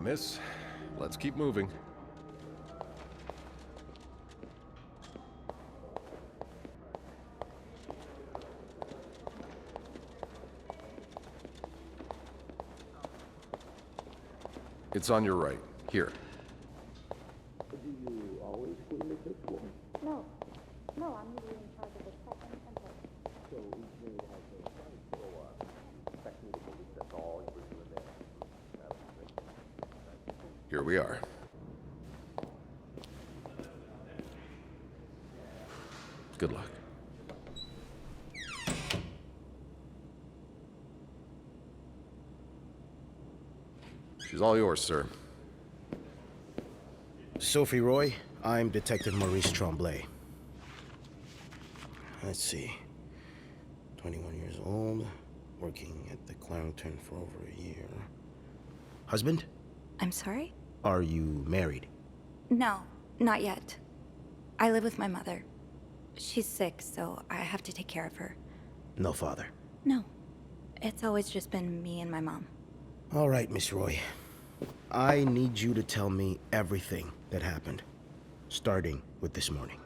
miss. Let's keep moving. It's on your right. Here. Do you always clean the fifth floor? No. No, I'm usually in charge of the second and third. So each maid has a site. So, expect me to believe that's all you were doing there? Here we are. Good luck. She's all yours, sir. Sophie Roy, I'm Detective Maurice Tremblay. Let's see. 21 years old, working at the Clarendon for over a year. Husband? I'm sorry? Are you married? No, not yet. I live with my mother. She's sick, so I have to take care of her. No father? No. It's always just been me and my mom. All right, Miss Roy. I need you to tell me everything that happened, starting with this morning.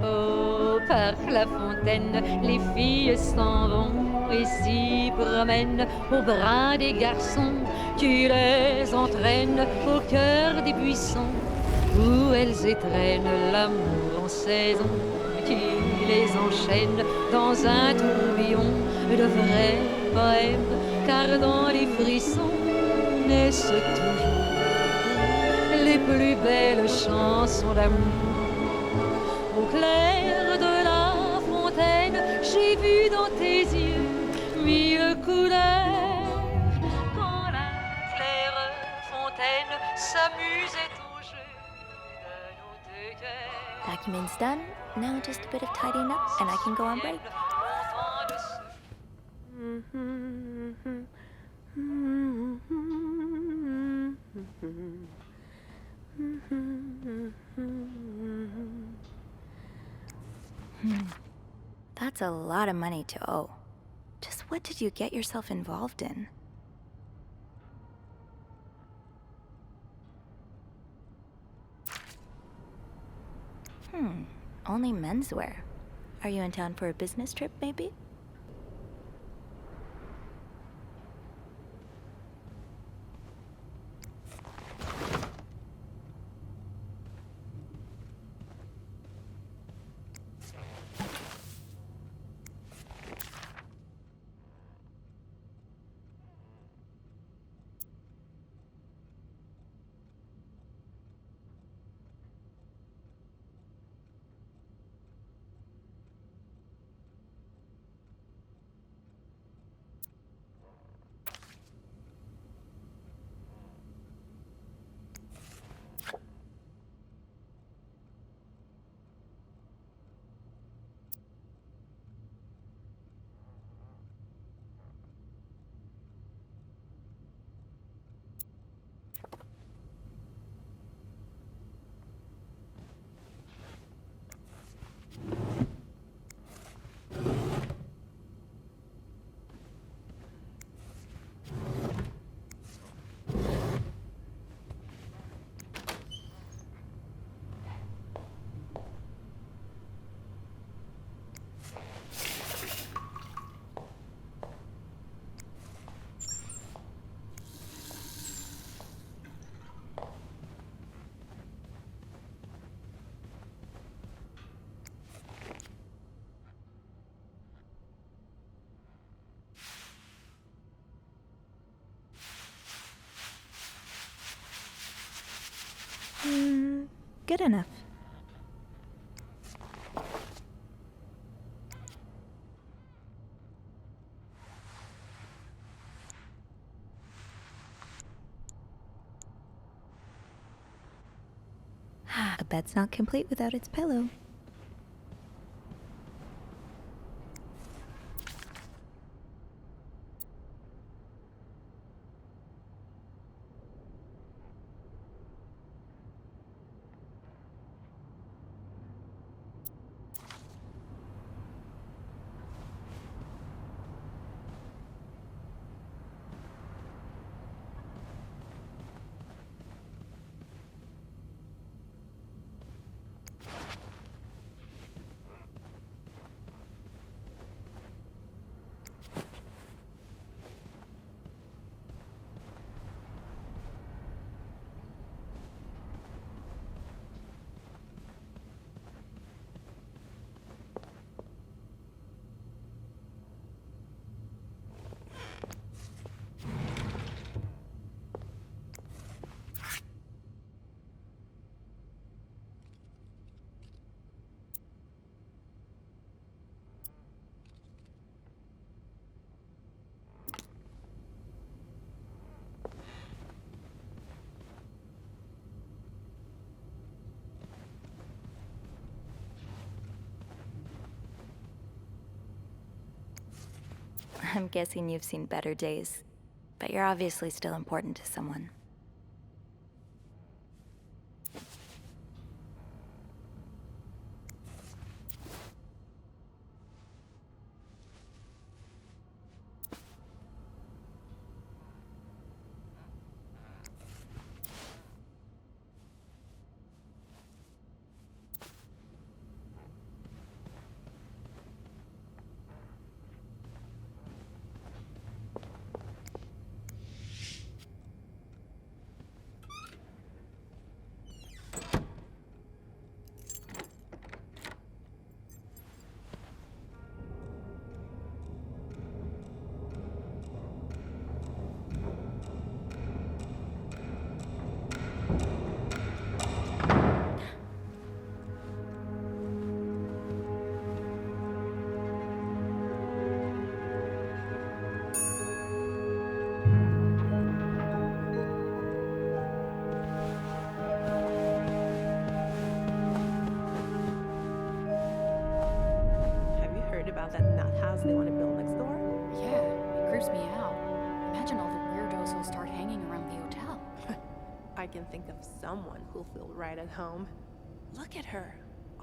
Oh, par la fontaine, les filles s'en vont et s'y promènent au bras des garçons qui les entraînent au cœur des buissons où elles étrennent l'amour en saison qui les enchaîne dans un tourbillon de vrais poèmes, car dans les frissons naissent toujours les plus belles chansons d'amour. Au clair de la fontaine, j'ai vu dans tes yeux mille couleurs. Quand la claire fontaine s'amusait au jeu de nos deux cœurs. Document's done. Now just a bit of tidying up and I can go on break. That's a lot of money to owe. Just what did you get yourself involved in? Only menswear. Are you in town for a business trip, maybe? Good enough. A bed's not complete without its pillow. I'm guessing you've seen better days, but you're obviously still important to someone. Have you heard about that nut house they want to build next door? Yeah, it creeps me out. Imagine all the weirdos who'll start hanging around the hotel. I can think of someone who'll feel right at home. Look at her,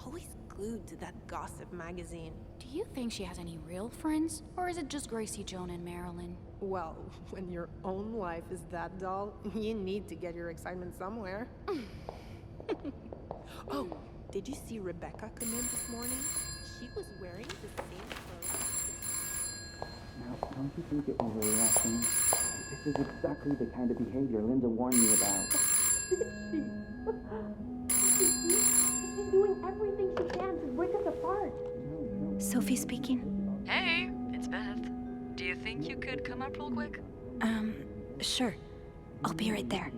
always glued to that gossip magazine. Do you think she has any real friends? Or is it just Gracie, Joan, and Marilyn? Well, when your own life is that dull, you need to get your excitement somewhere. Oh, did you see Rebecca come in this morning? She was wearing the same clothes. Now, don't you think you're overreacting? This is exactly the kind of behavior Linda warned me about. She's doing everything she can to break us apart. Sophie speaking. Hey, it's Beth. Do you think you could come up real quick? Sure. I'll be right there.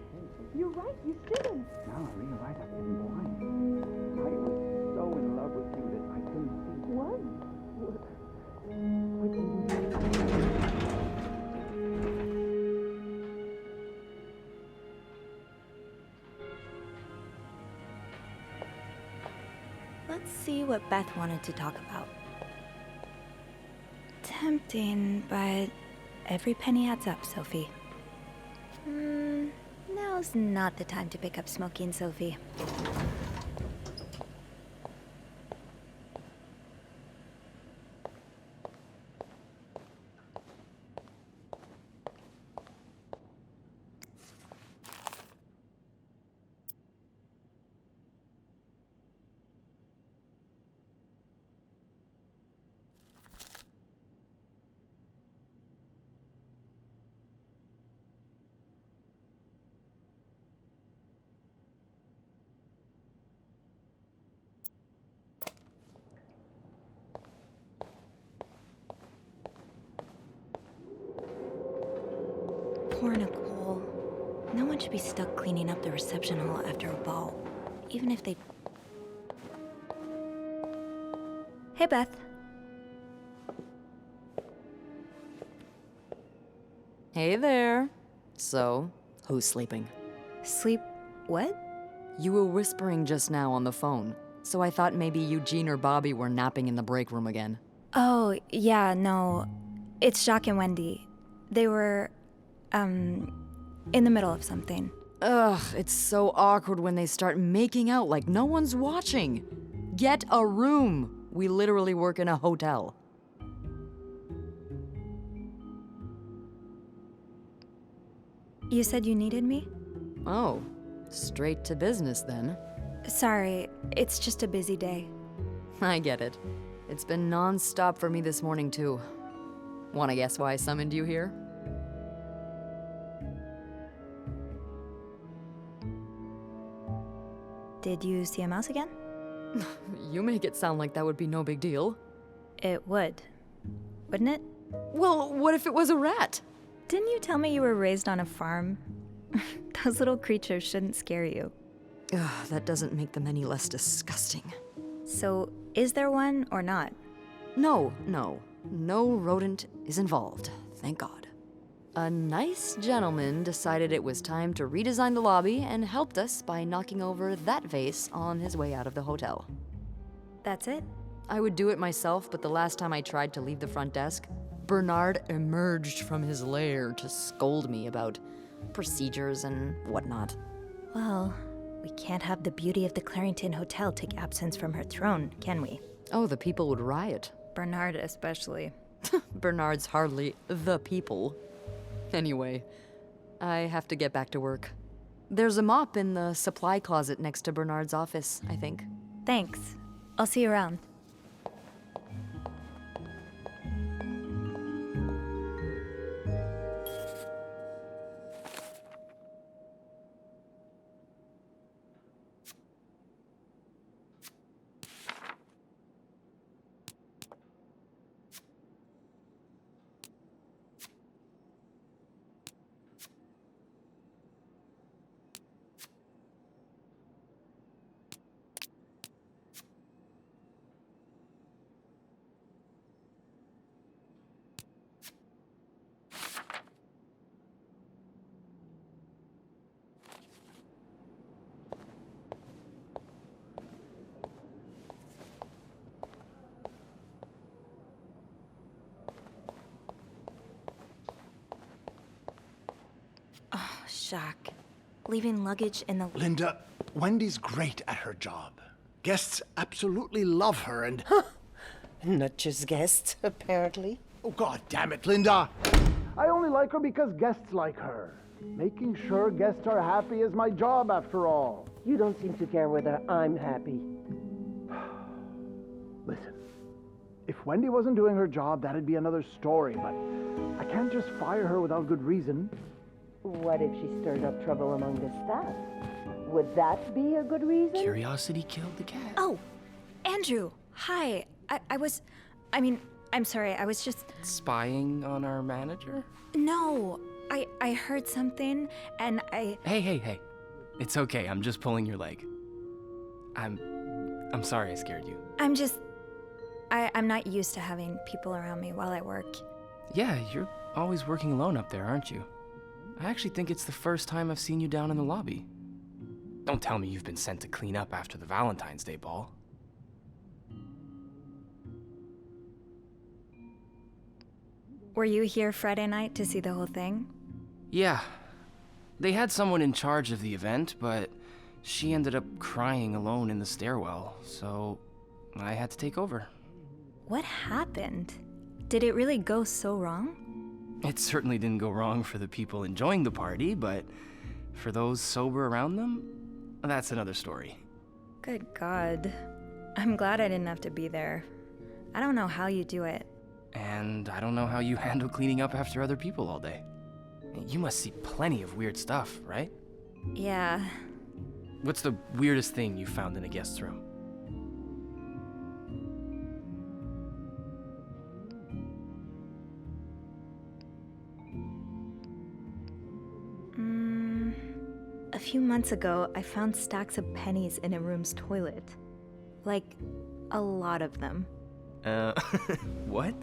You're right, you shouldn't. Now I realize I've been blind. I was so in love with you that I couldn't see. What? What can you do? Let's see what Beth wanted to talk about. Tempting, but every penny adds up, Sophie. Now's not the time to pick up smoking, Sophie. Poor Nicole. No one should be stuck cleaning up the reception hall after a ball, even if they... Hey, Beth. Hey there. So, who's sleeping? Sleep... what? You were whispering just now on the phone, so I thought maybe Eugene or Bobby were napping in the break room again. Oh, yeah, no. It's Jacques and Wendy. They were, in the middle of something. Ugh, it's so awkward when they start making out like no one's watching. Get a room. We literally work in a hotel. You said you needed me? Oh, straight to business then. Sorry, it's just a busy day. I get it. It's been non-stop for me this morning too. Wanna guess why I summoned you here? Did you see a mouse again? You make it sound like that would be no big deal. It would. Wouldn't it? Well, what if it was a rat? Didn't you tell me you were raised on a farm? Those little creatures shouldn't scare you. Ugh, that doesn't make them any less disgusting. So, is there one or not? No rodent is involved, thank God. A nice gentleman decided it was time to redesign the lobby and helped us by knocking over that vase on his way out of the hotel. That's it? I would do it myself, but the last time I tried to leave the front desk, Bernard emerged from his lair to scold me about procedures and whatnot. Well, we can't have the beauty of the Clarington Hotel take absence from her throne, can we? Oh, the people would riot. Bernard especially. Bernard's hardly the people. Anyway, I have to get back to work. There's a mop in the supply closet next to Bernard's office, I think. Thanks. I'll see you around. Jacques, leaving luggage in the... Linda, Wendy's great at her job. Guests absolutely love her and... Not just guests, apparently. Oh, God damn it, Linda! I only like her because guests like her. Making sure guests are happy is my job, after all. You don't seem to care whether I'm happy. Listen, if Wendy wasn't doing her job, that'd be another story, but I can't just fire her without good reason. What if she stirred up trouble among the staff? Would that be a good reason? Curiosity killed the cat. Oh, Andrew, hi. I'm sorry, I was just... Spying on our manager? No, I heard something, and I... Hey. It's okay, I'm just pulling your leg. I'm sorry I scared you. I'm not used to having people around me while I work. Yeah, you're always working alone up there, aren't you? I actually think it's the first time I've seen you down in the lobby. Don't tell me you've been sent to clean up after the Valentine's Day ball. Were you here Friday night to see the whole thing? Yeah. They had someone in charge of the event, but she ended up crying alone in the stairwell, so I had to take over. What happened? Did it really go so wrong? It certainly didn't go wrong for the people enjoying the party, but for those sober around them, that's another story. Good God. I'm glad I didn't have to be there. I don't know how you do it. And I don't know how you handle cleaning up after other people all day. You must see plenty of weird stuff, right? Yeah. What's the weirdest thing you found in a guest's room? A few months ago, I found stacks of pennies in a room's toilet. Like, a lot of them. What?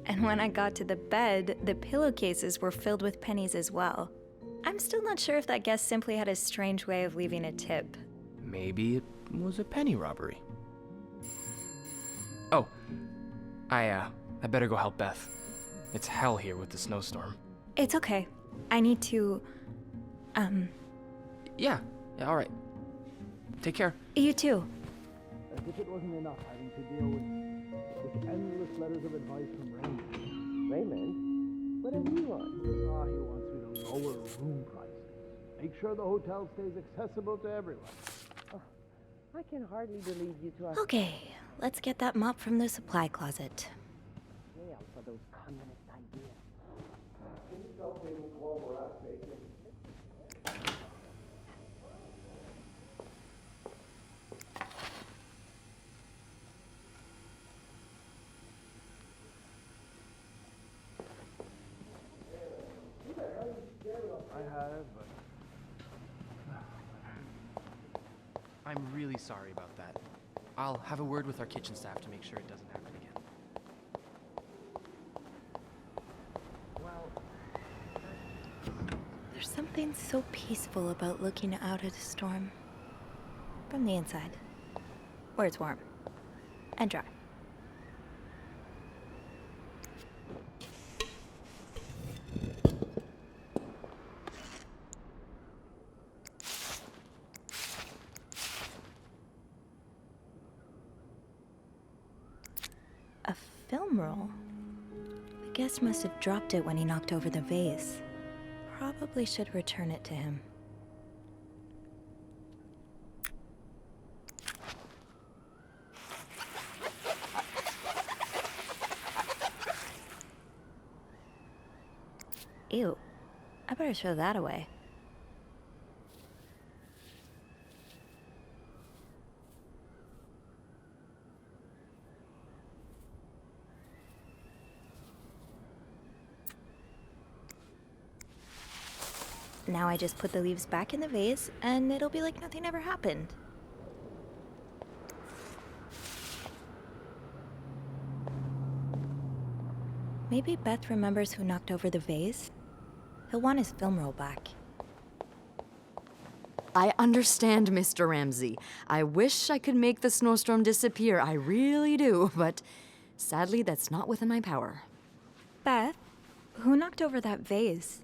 And when I got to the bed, the pillowcases were filled with pennies as well. I'm still not sure if that guest simply had a strange way of leaving a tip. Maybe it was a penny robbery. Oh, I better go help Beth. It's hell here with the snowstorm. It's okay. I need to, Yeah, all right. Take care. You too. As if it wasn't enough having to deal with endless letters of advice from Raymond. Raymond? What does he want? He wants me to lower room prices. Make sure the hotel stays accessible to everyone. Oh, I can hardly believe you two are... Okay, let's get that mop from the supply closet. Jail for those communist ideas. I have, but... I'm really sorry about that. I'll have a word with our kitchen staff to make sure it doesn't happen again. There's something so peaceful about looking out at a storm. From the inside. Where it's warm. And dry. film roll. The guest must have dropped it when he knocked over the vase. Probably should return it to him. Ew. I better throw that away. Now I just put the leaves back in the vase, and it'll be like nothing ever happened. Maybe Beth remembers who knocked over the vase. He'll want his film roll back. I understand, Mr. Ramsey. I wish I could make the snowstorm disappear. I really do, but sadly, that's not within my power. Beth, who knocked over that vase?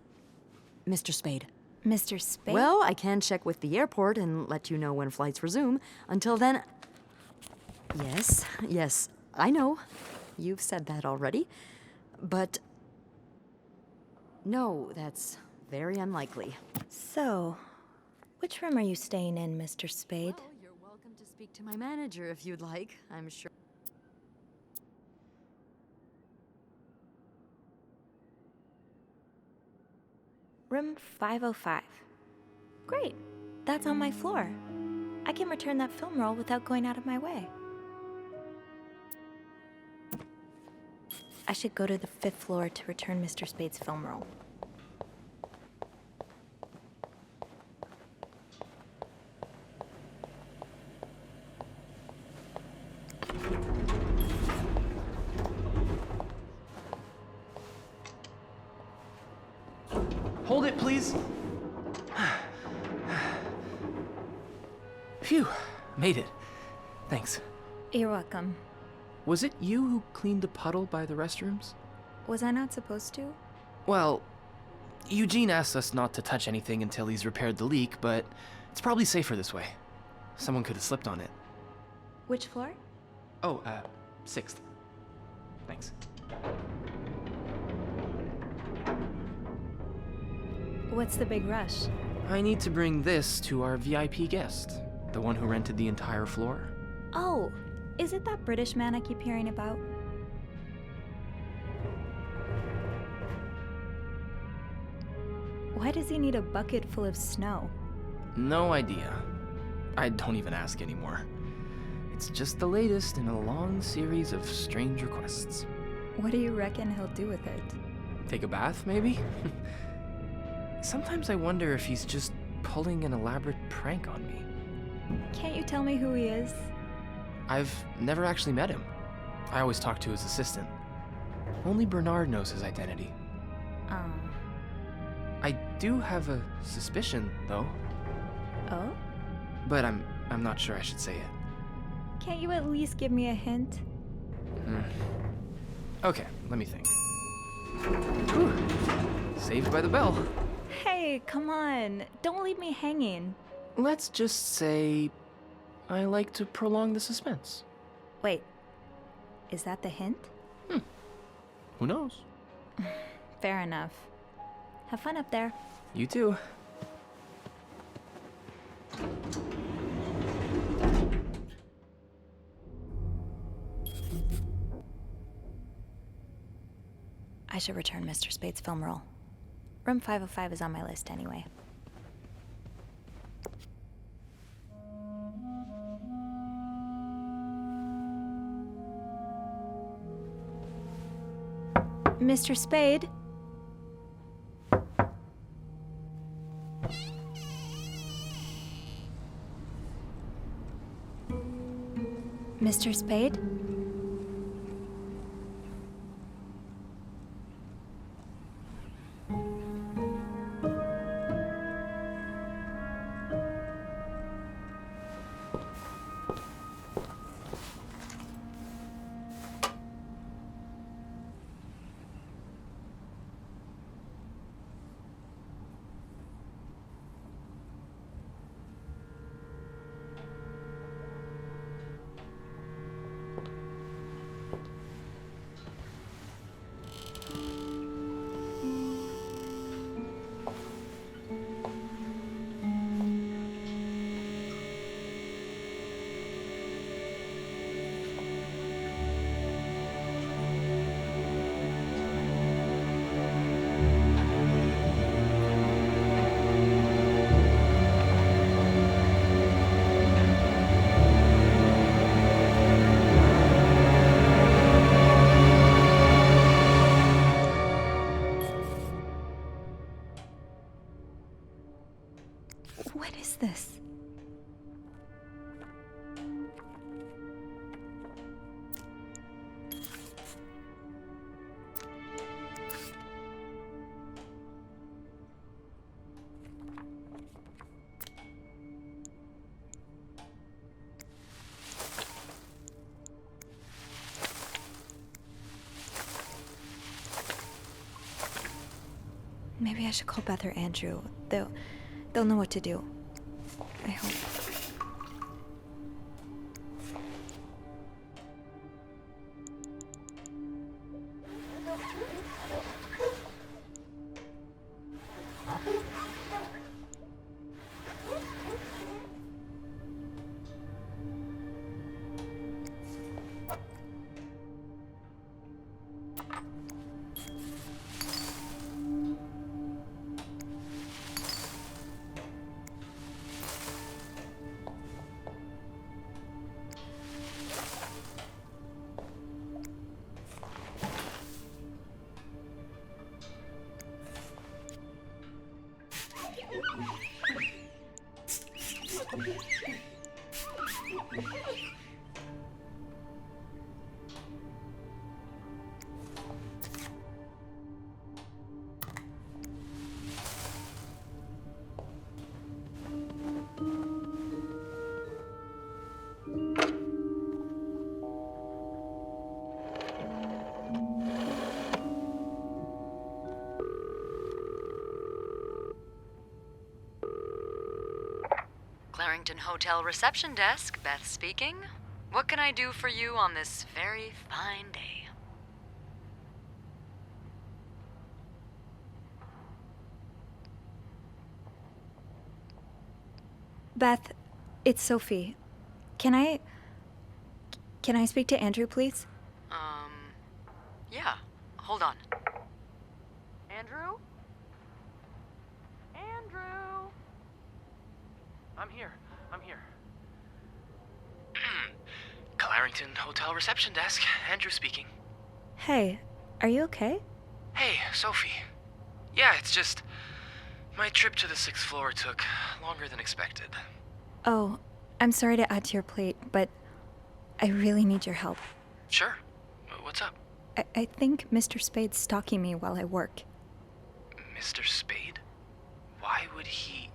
Mr. Spade. Mr. Spade? Well, I can check with the airport and let you know when flights resume. Until then... Yes, I know. You've said that already. But... no, that's very unlikely. So, which room are you staying in, Mr. Spade? Well, you're welcome to speak to my manager if you'd like. I'm sure... Room 505. Great. That's on my floor. I can return that film roll without going out of my way. I should go to the 5th floor to return Mr. Spade's film roll. Hold it, please. Phew, made it. Thanks. You're welcome. Was it you who cleaned the puddle by the restrooms? Was I not supposed to? Well, Eugene asked us not to touch anything until he's repaired the leak, but it's probably safer this way. Someone could have slipped on it. Which floor? Oh, 6th. Thanks. What's the big rush? I need to bring this to our VIP guest, the one who rented the entire floor. Oh, is it that British man I keep hearing about? Why does he need a bucket full of snow? No idea. I don't even ask anymore. It's just the latest in a long series of strange requests. What do you reckon he'll do with it? Take a bath, maybe? Sometimes I wonder if he's just pulling an elaborate prank on me. Can't you tell me who he is? I've never actually met him. I always talk to his assistant. Only Bernard knows his identity. I do have a suspicion, though. Oh? But I'm not sure I should say it. Can't you at least give me a hint? Okay, let me think. Whew. Saved by the bell. Hey, come on. Don't leave me hanging. Let's just say I like to prolong the suspense. Wait, is that the hint? Who knows? Fair enough. Have fun up there. You too. I should return Mr. Spade's film roll. Room 505 is on my list anyway. Mr. Spade? Mr. Spade? Maybe I should call Beth or Andrew. They'll know what to do. I hope. Clarington Hotel reception desk, Beth speaking. What can I do for you on this very fine day? Beth, it's Sophie. Can I speak to Andrew, please? Yeah. Hold on. Andrew? Andrew? I'm here. Clarington Hotel reception desk. Andrew speaking. Hey, are you okay? Hey, Sophie. Yeah, it's just... my trip to the 6th floor took longer than expected. Oh, I'm sorry to add to your plate, but I really need your help. Sure. What's up? I think Mr. Spade's stalking me while I work. Mr. Spade? Why would he...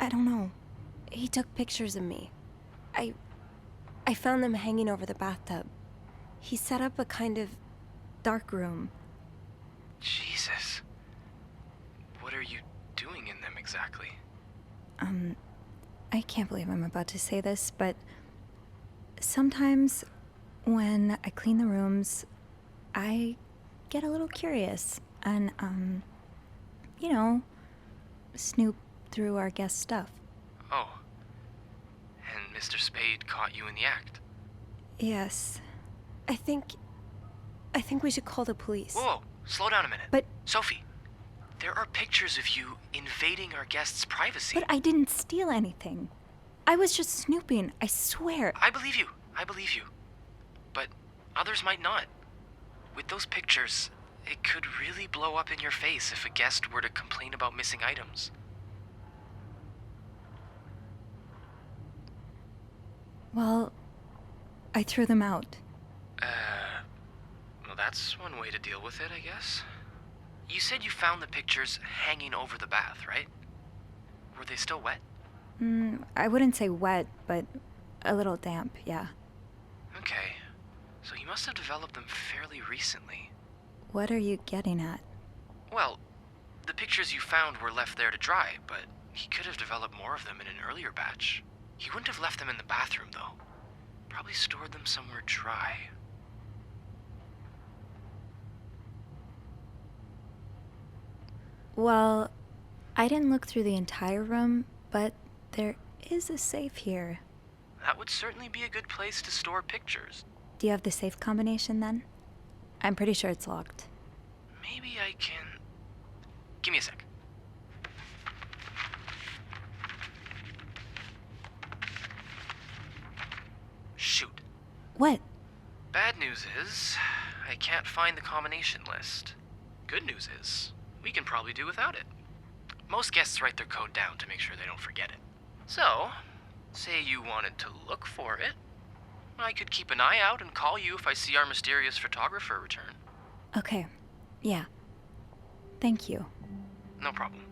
I don't know. He took pictures of me. I found them hanging over the bathtub. He set up a kind of dark room. Jesus. What are you doing in them exactly? I can't believe I'm about to say this, but sometimes when I clean the rooms, I get a little curious and, snoop through our guest stuff. Oh. And Mr. Spade caught you in the act? Yes. I think we should call the police. Whoa, slow down a minute. But... Sophie, there are pictures of you invading our guests' privacy. But I didn't steal anything. I was just snooping, I swear. I believe you. But others might not. With those pictures, it could really blow up in your face if a guest were to complain about missing items. Well, I threw them out. Well, that's one way to deal with it, I guess. You said you found the pictures hanging over the bath, right? Were they still wet? I wouldn't say wet, but a little damp, yeah. Okay. So you must have developed them fairly recently. What are you getting at? Well, the pictures you found were left there to dry, but he could have developed more of them in an earlier batch. He wouldn't have left them in the bathroom, though. Probably stored them somewhere dry. Well, I didn't look through the entire room, but there is a safe here. That would certainly be a good place to store pictures. Do you have the safe combination then? I'm pretty sure it's locked. Maybe I can... Give me a sec. Shoot. What? Bad news is, I can't find the combination list. Good news is, we can probably do without it. Most guests write their code down to make sure they don't forget it. So, say you wanted to look for it, I could keep an eye out and call you if I see our mysterious photographer return. Okay. Yeah. Thank you. No problem.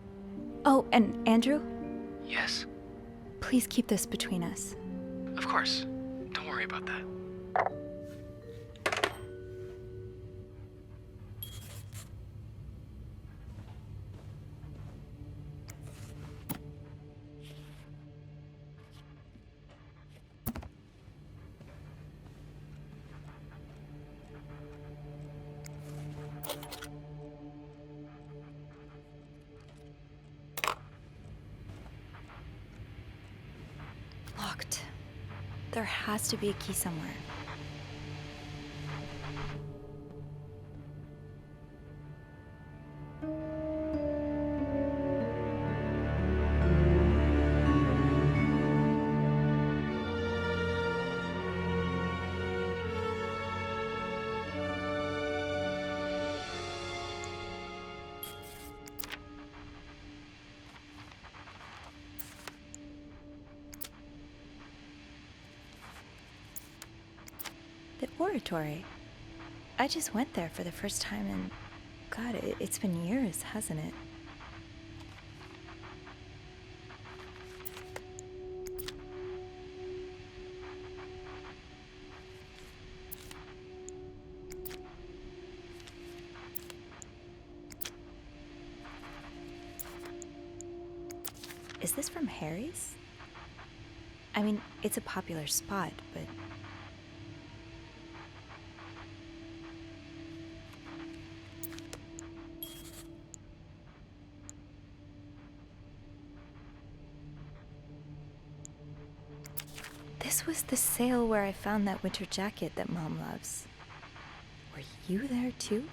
Oh, and Andrew? Yes? Please keep this between us. Of course. Don't worry about that. There has to be a key somewhere. The oratory. I just went there for the first time and God, it's been years, hasn't it? Is this from Harry's? I mean, it's a popular spot, but... This was the sale where I found that winter jacket that Mom loves. Were you there too?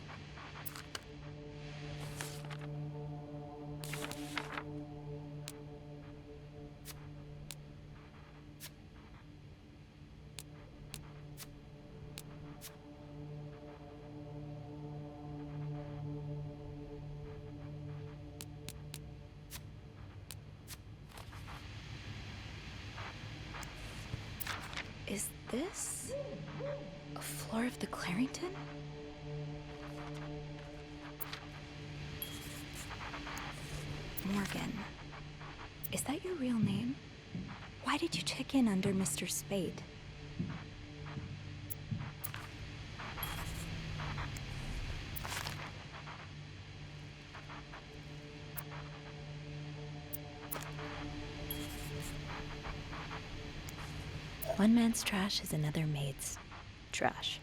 Is this a floor of the Clarington? Morgan, is that your real name? Why did you check in under Mr. Spade? One man's trash is another maid's trash.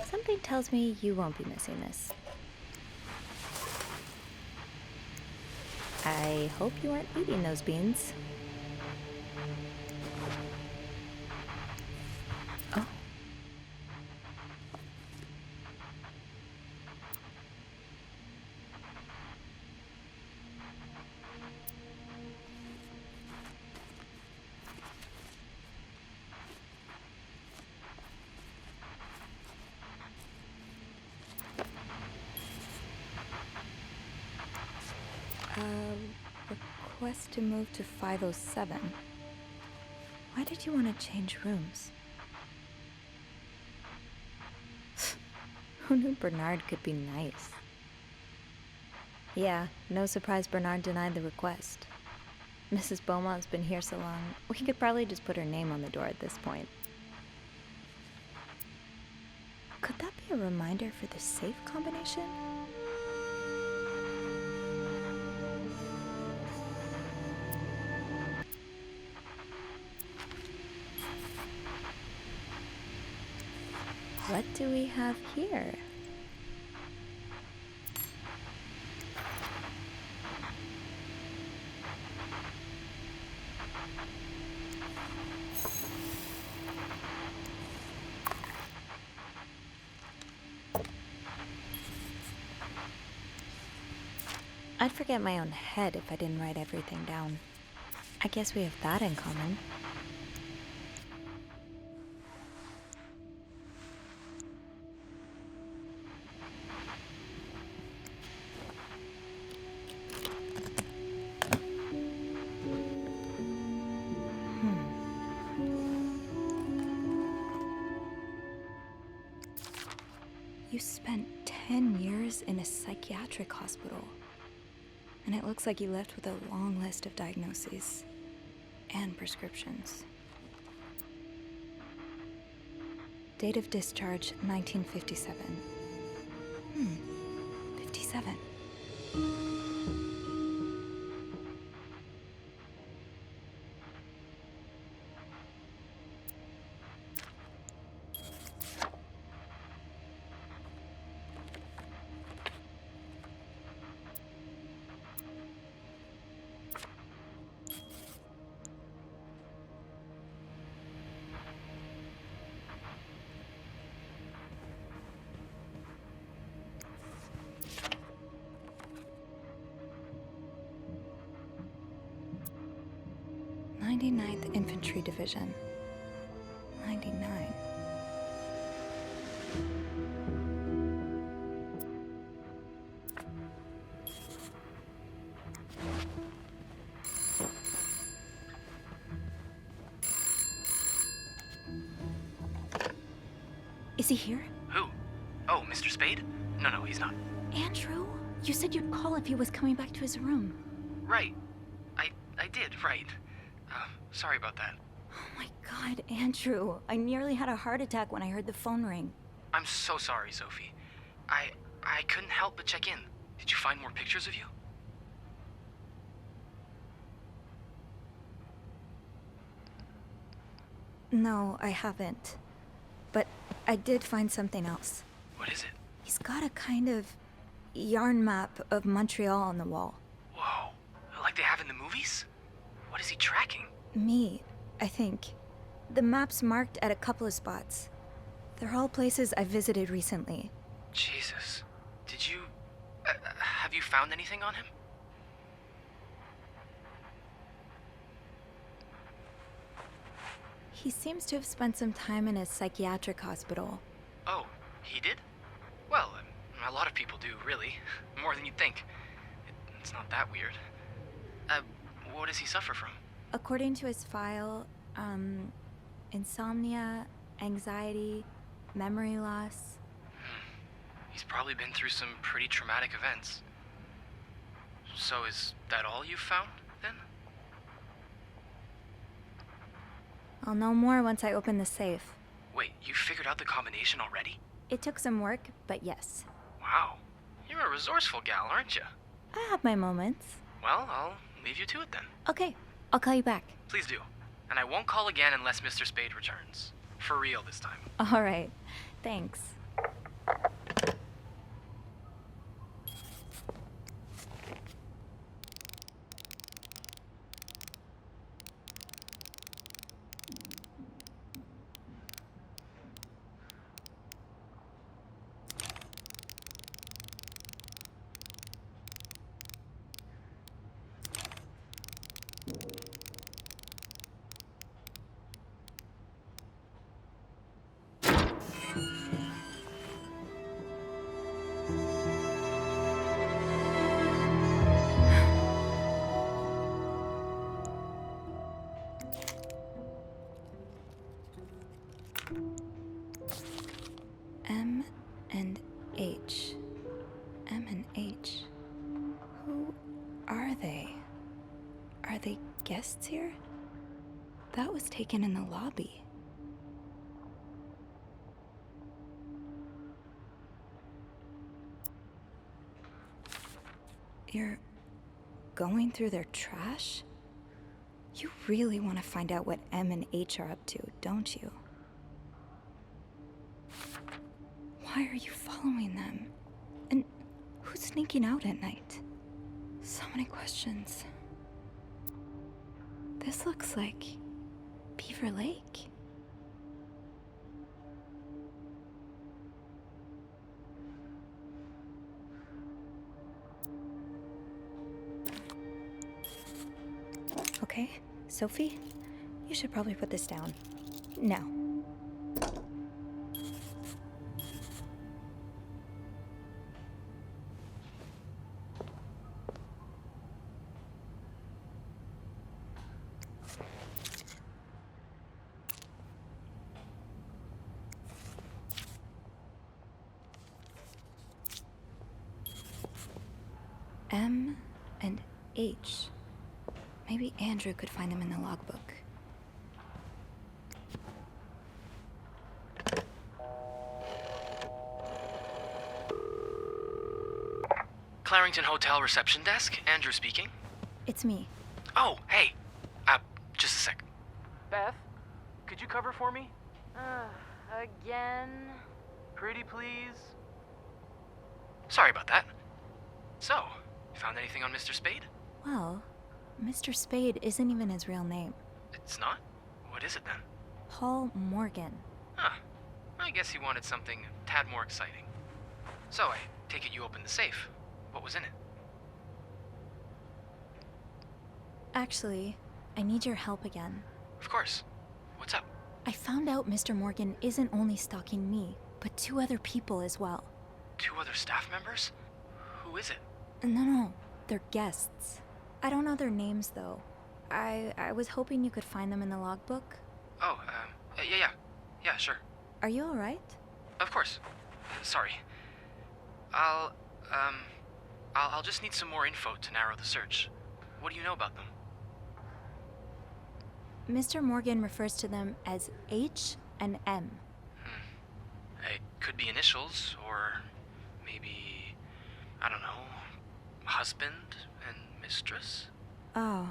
Something tells me you won't be missing this. I hope you aren't eating those beans. Oh. Request to move to 507. Why did you want to change rooms? Who knew Bernard could be nice? Yeah, no surprise Bernard denied the request. Mrs. Beaumont's been here so long, we could probably just put her name on the door at this point. Could that be a reminder for the safe combination? What do we have here? I'd forget my own head if I didn't write everything down. I guess we have that in common. You spent 10 years in a psychiatric hospital. And it looks like you left with a long list of diagnoses and prescriptions. Date of discharge, 1957. 57. Infantry Division. 99. Is he here? Who? Oh, Mr. Spade? No, he's not. Andrew? You said you'd call if he was coming back to his room. Right. I did, right. Sorry about that. Oh my god, Andrew. I nearly had a heart attack when I heard the phone ring. I'm so sorry, Sophie. I couldn't help but check in. Did you find more pictures of you? No, I haven't. But I did find something else. What is it? He's got a kind of yarn map of Montreal on the wall. Whoa. Like they have in the movies? What is he tracking? Me, I think. The map's marked at a couple of spots. They're all places I visited recently. Jesus. Did you... have you found anything on him? He seems to have spent some time in a psychiatric hospital. Oh, he did? Well, a lot of people do, really. More than you'd think. It's not that weird. What does he suffer from? According to his file, insomnia, anxiety, memory loss. He's probably been through some pretty traumatic events. So is that all you've found, then? I'll know more once I open the safe. Wait, you figured out the combination already? It took some work, but yes. Wow. You're a resourceful gal, aren't you? I have my moments. Well, I'll leave you to it then. Okay, I'll call you back. Please do. And I won't call again unless Mr. Spade returns. For real this time. All right, thanks. M and H. M and H. Who are they? Are they guests here? That was taken in the lobby. You're going through their trash? You really want to find out what M and H are up to, don't you? Why are you following them? And who's sneaking out at night? So many questions. This looks like Beaver Lake. Okay, Sophie, you should probably put this down. Now. M and H. Maybe Andrew could find them in the logbook. Clarington Hotel reception desk, Andrew speaking. It's me. Oh, hey. Just a sec. Beth, could you cover for me? Again? Pretty please? Sorry about that. So, you found anything on Mr. Spade? Well, Mr. Spade isn't even his real name. It's not? What is it then? Paul Morgan. Huh. I guess he wanted something a tad more exciting. So, I take it you opened the safe. What was in it? Actually, I need your help again. Of course. What's up? I found out Mr. Morgan isn't only stalking me, but 2 other people as well. 2 other staff members? Who is it? No, they're guests. I don't know their names though. I was hoping you could find them in the logbook. Oh, yeah, sure. Are you alright? Of course. Sorry. I'll just need some more info to narrow the search. What do you know about them? Mr. Morgan refers to them as H and M. It could be initials, or maybe, I don't know, husband and mistress? Oh,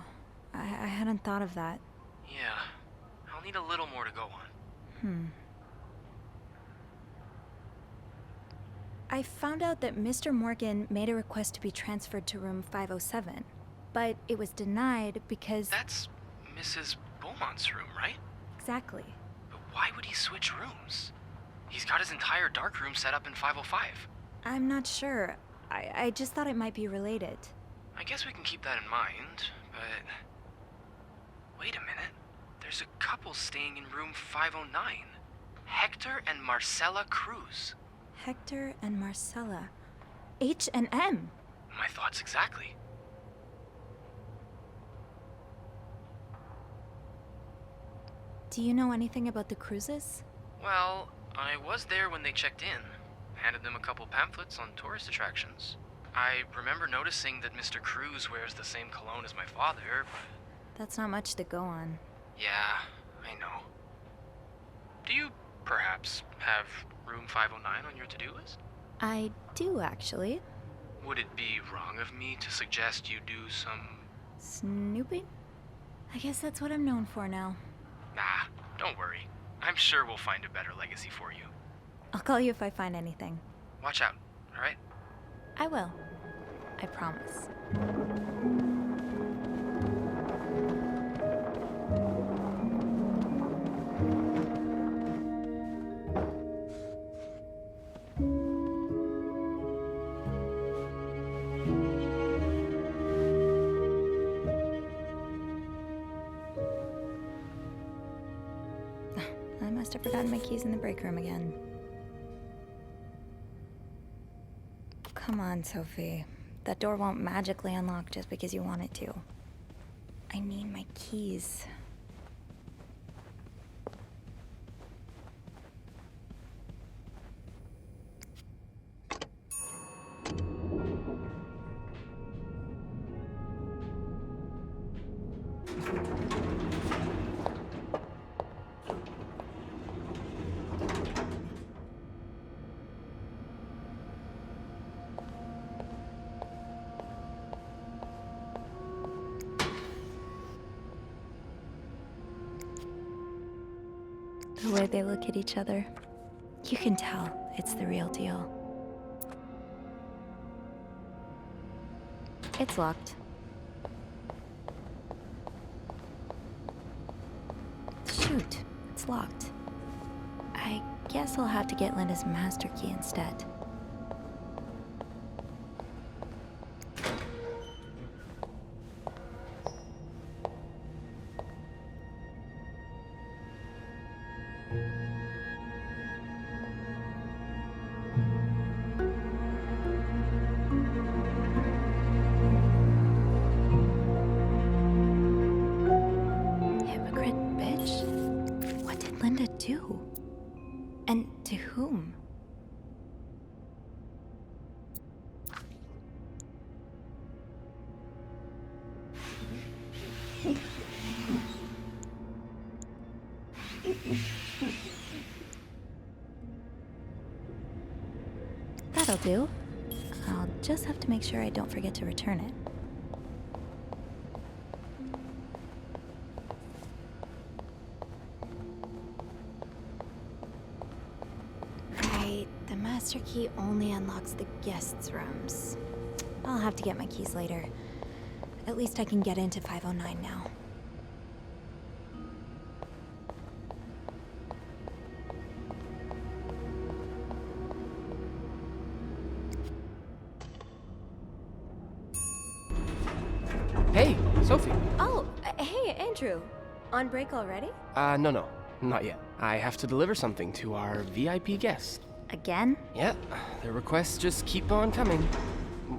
I hadn't thought of that. Yeah, I'll need a little more to go on. I found out that Mr. Morgan made a request to be transferred to room 507, but it was denied because... That's Mrs. Beaumont's room, right? Exactly. But why would he switch rooms? He's got his entire dark room set up in 505. I'm not sure. I just thought it might be related. I guess we can keep that in mind, but... Wait a minute. There's a couple staying in room 509. Hector and Marcella Cruz. Hector and Marcella. H and M. My thoughts exactly. Do you know anything about the Cruzes? Well, I was there when they checked in. Handed them a couple pamphlets on tourist attractions. I remember noticing that Mr. Cruz wears the same cologne as my father, but... That's not much to go on. Yeah, I know. Do you, perhaps, have room 509 on your to-do list? I do, actually. Would it be wrong of me to suggest you do some... Snooping? I guess that's what I'm known for now. Nah, don't worry. I'm sure we'll find a better legacy for you. I'll call you if I find anything. Watch out, alright? I will. I promise. I must have forgotten my keys in the break room again. Come on, Sophie. That door won't magically unlock just because you want it to. I need my keys. The way they look at each other, you can tell it's the real deal. It's locked. Shoot, it's locked. I guess I'll have to get Linda's master key instead. Do? And to whom? That'll do. I'll just have to make sure I don't forget to return it. The master key only unlocks the guests' rooms. I'll have to get my keys later. At least I can get into 509 now. Hey, Sophie. Oh, hey, Andrew. On break already? No, not yet. I have to deliver something to our VIP guest. Again? Yeah, the requests just keep on coming.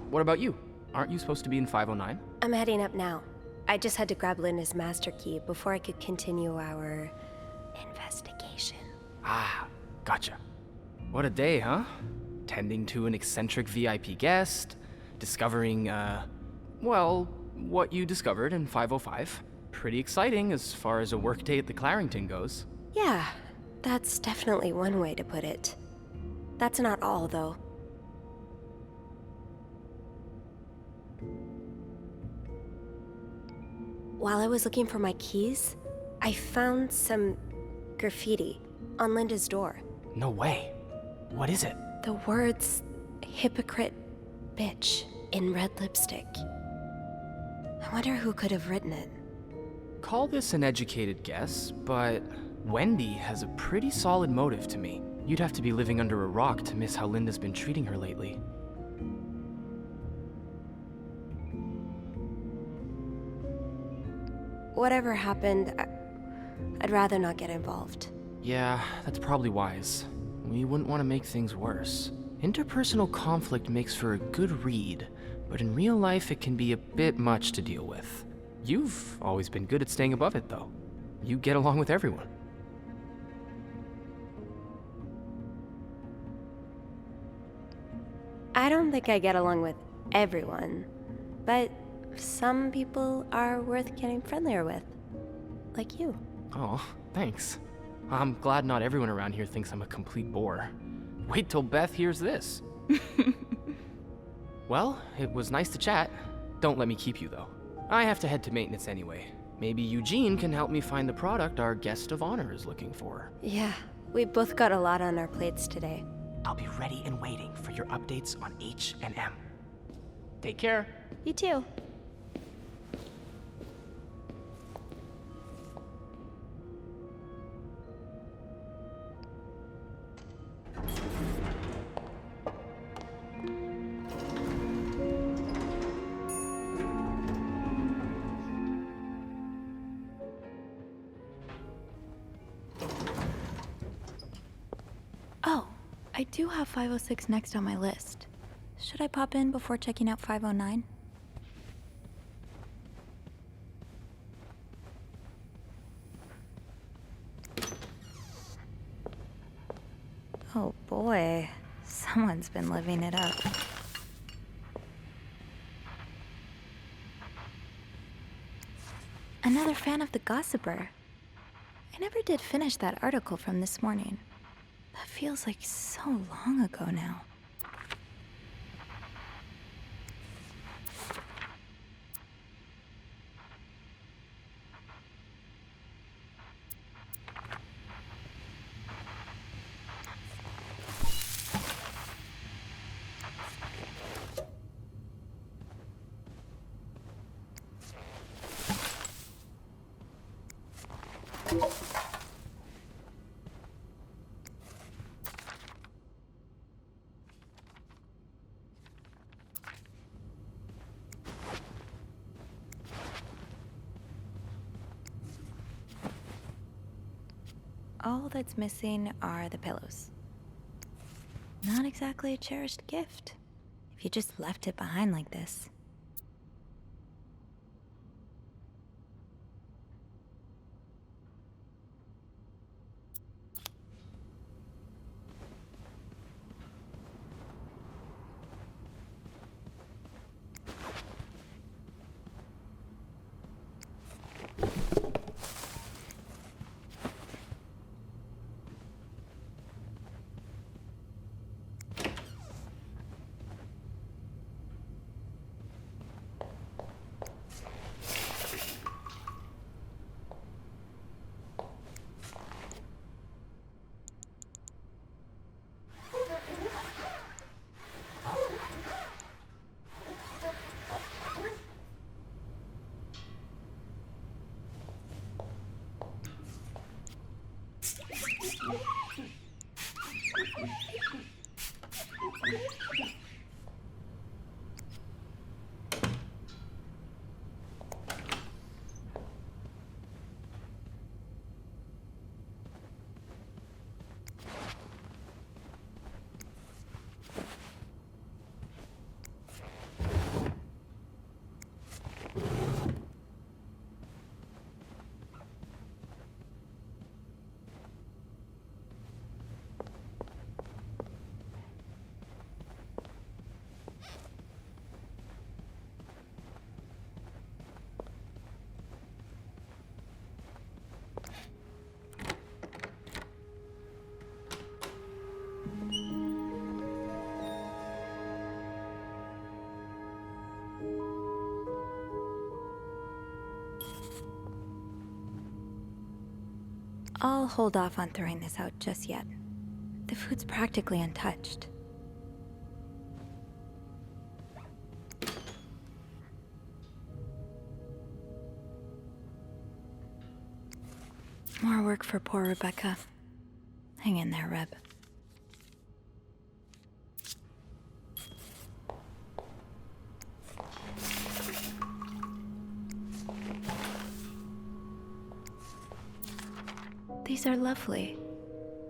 What about you? Aren't you supposed to be in 509? I'm heading up now. I just had to grab Linda's master key before I could continue our investigation. Ah, gotcha. What a day, huh? Tending to an eccentric VIP guest, discovering, well, what you discovered in 505. Pretty exciting as far as a workday at the Clarington goes. Yeah, that's definitely one way to put it. That's not all, though. While I was looking for my keys, I found some graffiti on Linda's door. No way. What is it? The words, hypocrite bitch, in red lipstick. I wonder who could have written it. Call this an educated guess, but Wendy has a pretty solid motive to me. You'd have to be living under a rock to miss how Linda's been treating her lately. Whatever happened, I'd rather not get involved. Yeah, that's probably wise. We wouldn't want to make things worse. Interpersonal conflict makes for a good read, but in real life it can be a bit much to deal with. You've always been good at staying above it, though. You get along with everyone. I don't think I get along with everyone, but some people are worth getting friendlier with. Like you. Oh, thanks. I'm glad not everyone around here thinks I'm a complete bore. Wait till Beth hears this. Well, it was nice to chat. Don't let me keep you, though. I have to head to maintenance anyway. Maybe Eugene can help me find the product our guest of honor is looking for. Yeah, we both got a lot on our plates today. I'll be ready and waiting for your updates on H&M. Take care. You too. Oh, I do have 506 next on my list. Should I pop in before checking out 509? Oh boy, someone's been living it up. Another fan of The Gossiper. I never did finish that article from this morning. That feels like so long ago now. All that's missing are the pillows. Not exactly a cherished gift, if you just left it behind like this. I'll hold off on throwing this out just yet. The food's practically untouched. More work for poor Rebecca. Hang in there, Reb. These are lovely.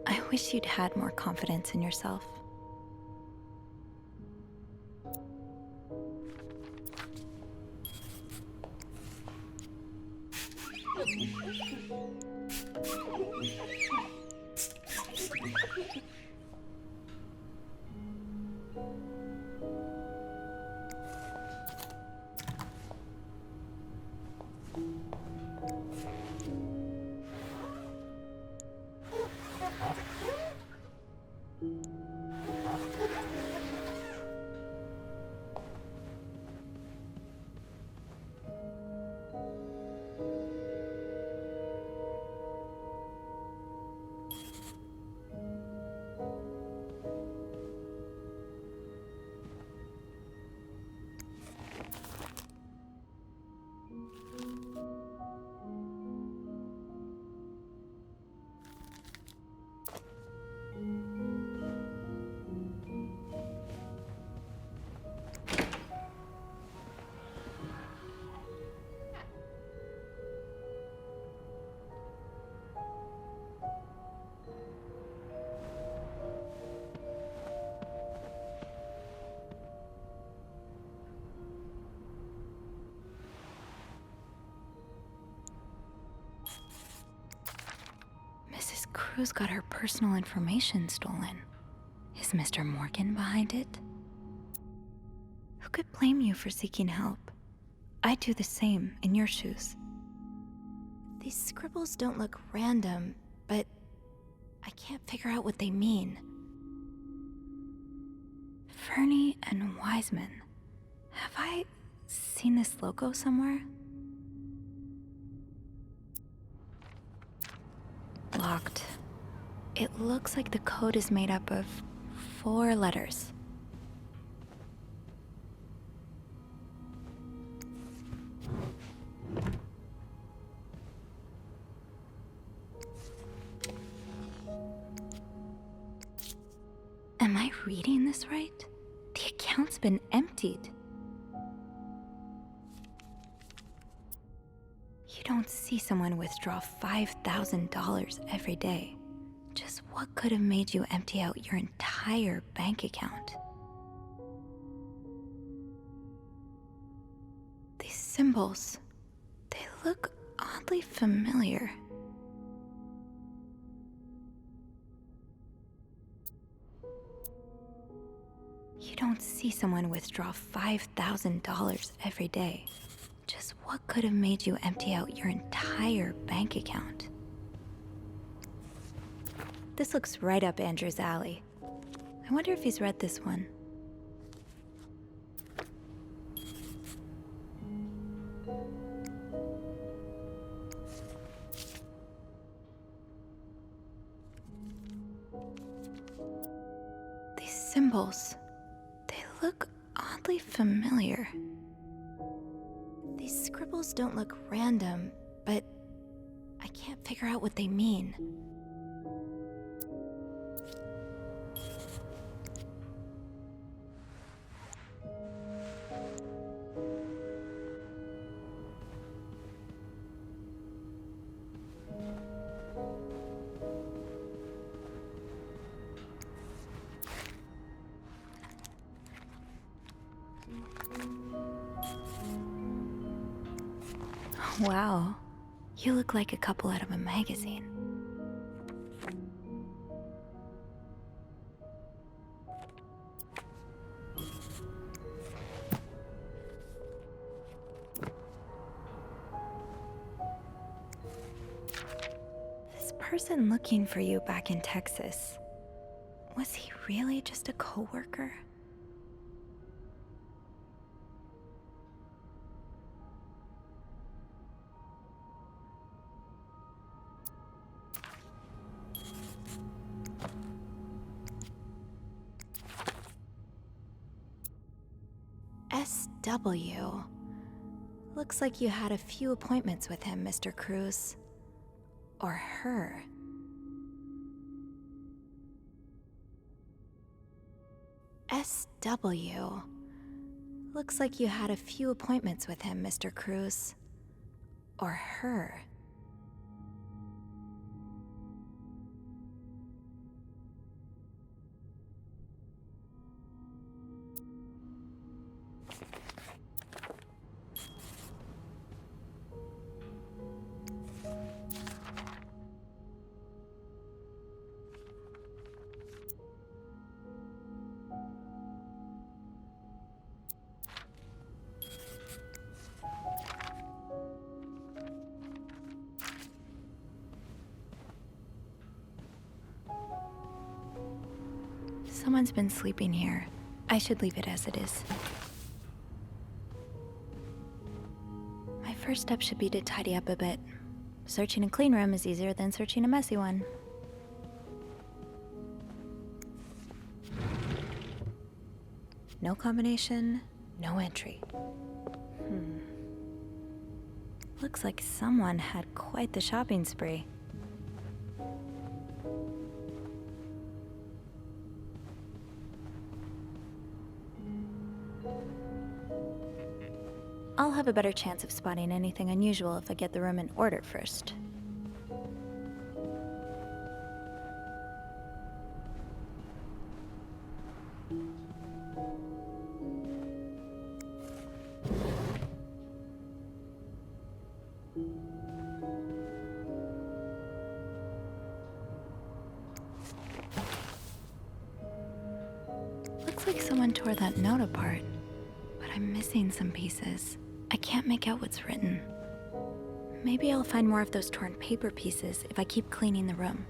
I wish you'd had more confidence in yourself. Cruz got her personal information stolen. Is Mr. Morgan behind it? Who could blame you for seeking help? I'd do the same in your shoes. These scribbles don't look random, but I can't figure out what they mean. Fernie and Wiseman. Have I seen this logo somewhere? Locked. It looks like the code is made up of 4 letters. Am I reading this right? The account's been emptied. You don't see someone withdraw $5,000 every day. Just what could have made you empty out your entire bank account? These symbols, they look oddly familiar. You don't see someone withdraw $5,000 every day. Just what could have made you empty out your entire bank account? This looks right up Andrew's alley. I wonder if he's read this one. These symbols, they look oddly familiar. These scribbles don't look random, but I can't figure out what they mean. Wow, you look like a couple out of a magazine. This person looking for you back in Texas, was he really just a coworker? SW. Looks like you had a few appointments with him, Mr. Cruz. Or her. SW. Looks like you had a few appointments with him, Mr. Cruz. Or her. Someone's been sleeping here. I should leave it as it is. My first step should be to tidy up a bit. Searching a clean room is easier than searching a messy one. No combination, no entry. Looks like someone had quite the shopping spree. I'll have a better chance of spotting anything unusual if I get the room in order first. Looks like someone tore that note apart, but I'm missing some pieces. I can't make out what's written. Maybe I'll find more of those torn paper pieces if I keep cleaning the room.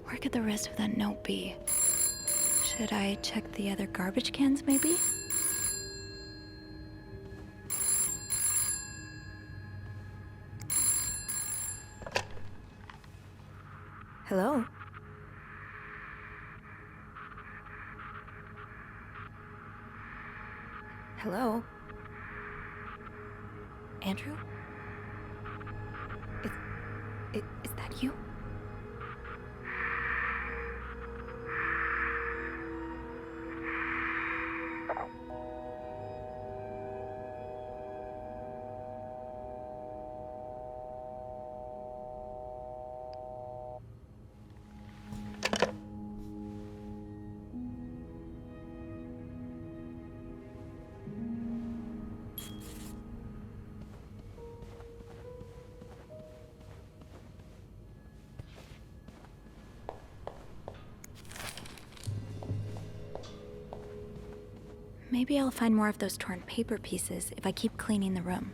Where could the rest of that note be? Should I check the other garbage cans, maybe? Hello? Hello? Andrew? Is that you? Maybe I'll find more of those torn paper pieces if I keep cleaning the room.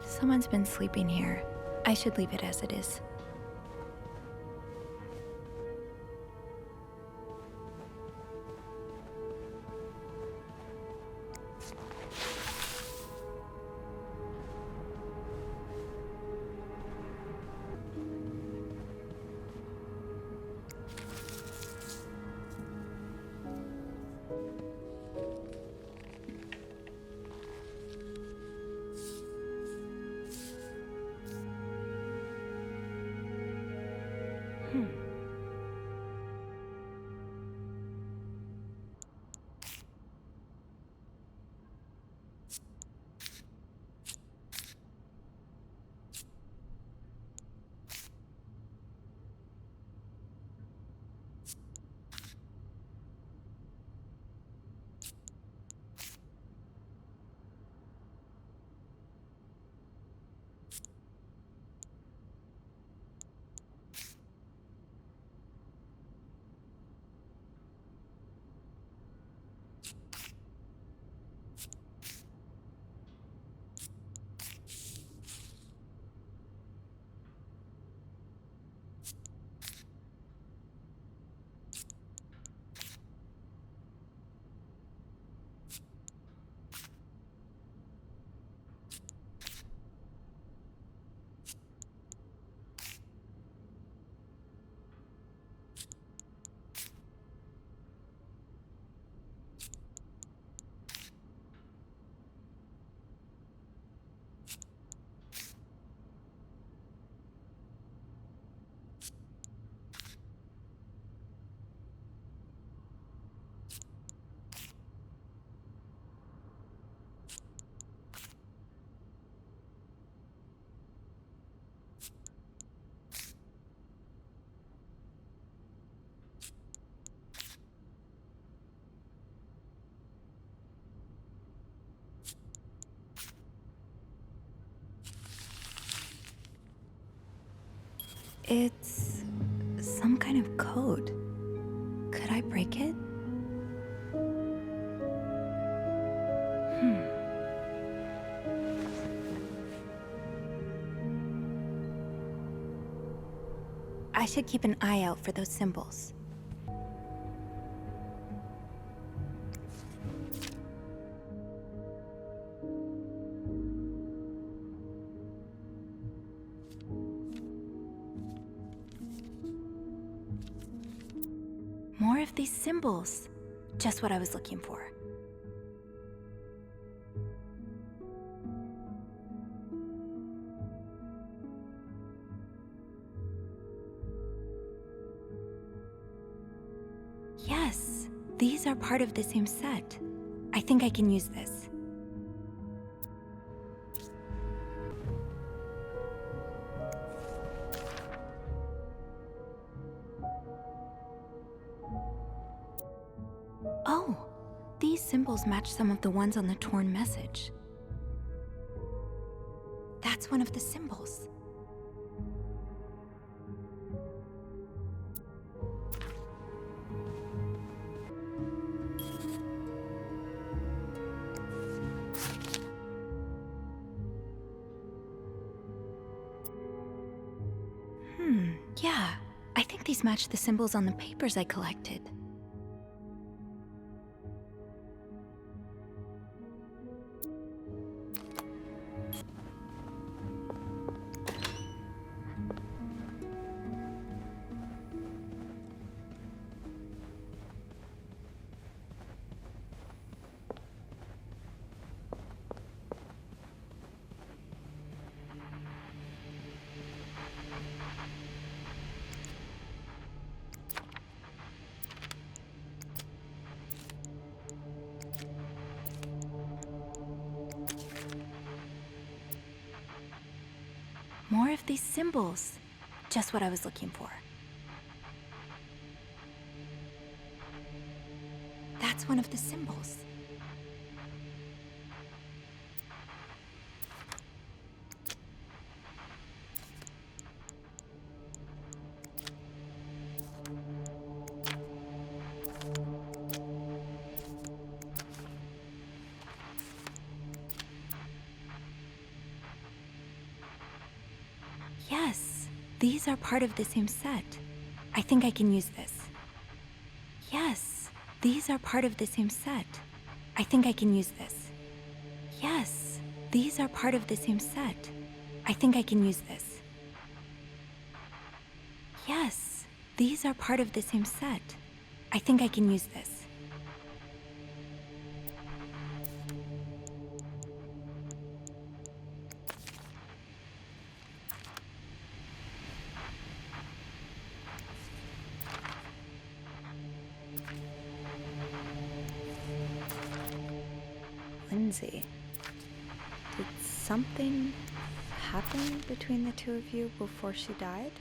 Someone's been sleeping here. I should leave it as it is. It's some kind of code. Could I break it? I should keep an eye out for those symbols. More of these symbols. Just what I was looking for. Yes, these are part of the same set. I think I can use this. Oh, these symbols match some of the ones on the torn message. That's one of the symbols. Yeah, I think these match the symbols on the papers I collected. More of these symbols. Just what I was looking for. That's one of the symbols. Yes, these are part of the same set. I think I can use this. Yes, these are part of the same set. I think I can use this. Yes, these are part of the same set. I think I can use this. Yes, these are part of the same set. I think I can use this. Lindsay, did something happen between the two of you before she died?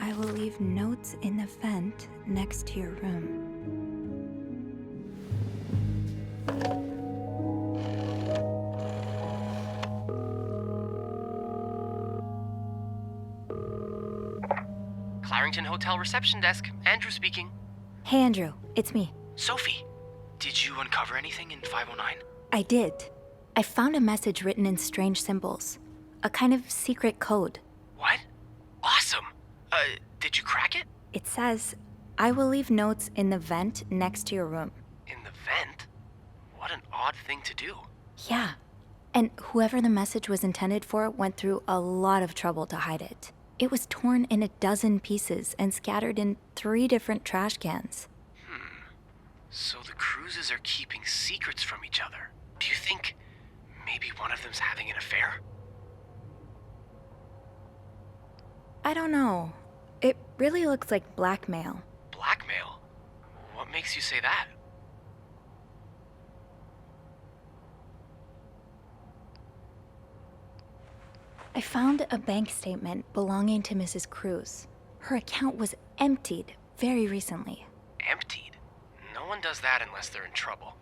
I will leave notes in the vent next to your room. Clarington Hotel reception desk. Andrew speaking. Hey, Andrew. It's me. Sophie, did you uncover anything in 509? I did. I found a message written in strange symbols. A kind of secret code. What? Awesome! Did you crack it? It says, I will leave notes in the vent next to your room. In the vent? What an odd thing to do. Yeah. And whoever the message was intended for went through a lot of trouble to hide it. It was torn in a dozen pieces and scattered in 3 different trash cans. So the Cruzes are keeping secrets from each other. Do you think maybe one of them's having an affair? I don't know. It really looks like blackmail. Blackmail? What makes you say that? I found a bank statement belonging to Mrs. Cruz. Her account was emptied very recently. Emptied? No one does that unless they're in trouble.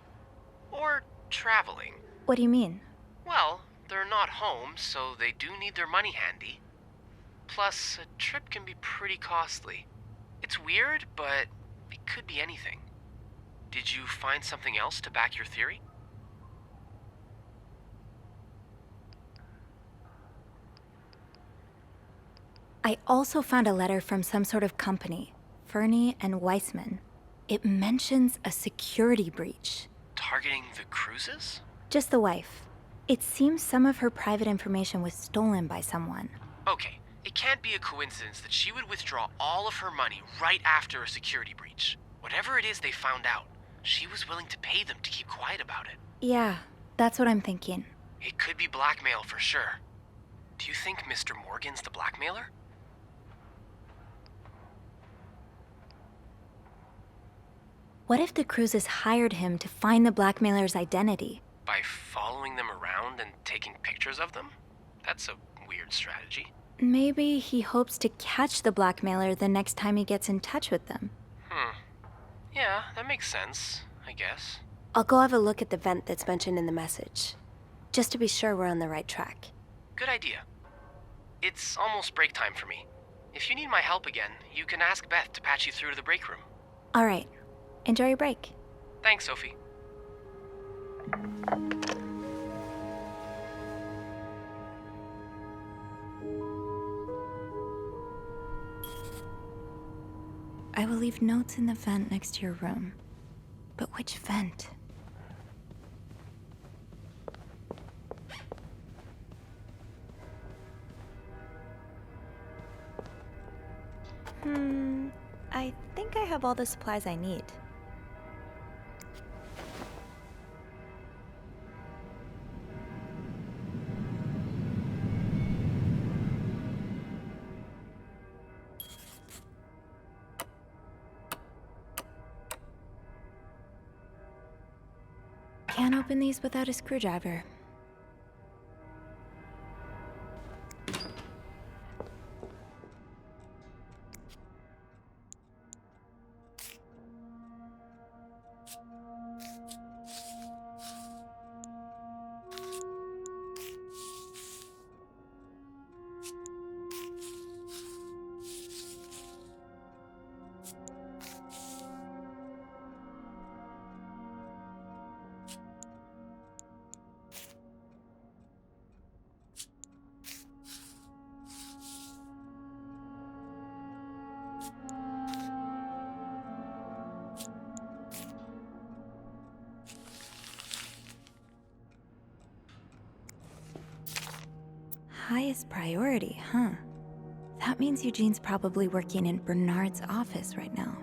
Or traveling. What do you mean? Well, they're not home, so they do need their money handy. Plus, a trip can be pretty costly. It's weird, but it could be anything. Did you find something else to back your theory? I also found a letter from some sort of company, Fernie and Weissman. It mentions a security breach. Targeting the Cruzes? Just the wife. It seems some of her private information was stolen by someone. Okay, it can't be a coincidence that she would withdraw all of her money right after a security breach. Whatever it is they found out, she was willing to pay them to keep quiet about it. Yeah, that's what I'm thinking. It could be blackmail for sure. Do you think Mr. Morgan's the blackmailer? What if the Cruzes hired him to find the blackmailer's identity? By following them around and taking pictures of them? That's a weird strategy. Maybe he hopes to catch the blackmailer the next time he gets in touch with them. Yeah, that makes sense, I guess. I'll go have a look at the vent that's mentioned in the message, just to be sure we're on the right track. Good idea. It's almost break time for me. If you need my help again, you can ask Beth to patch you through to the break room. All right. Enjoy your break. Thanks, Sophie. I will leave notes in the vent next to your room. But which vent? I think I have all the supplies I need. Can't open these without a screwdriver. Highest priority, huh? That means Eugene's probably working in Bernard's office right now.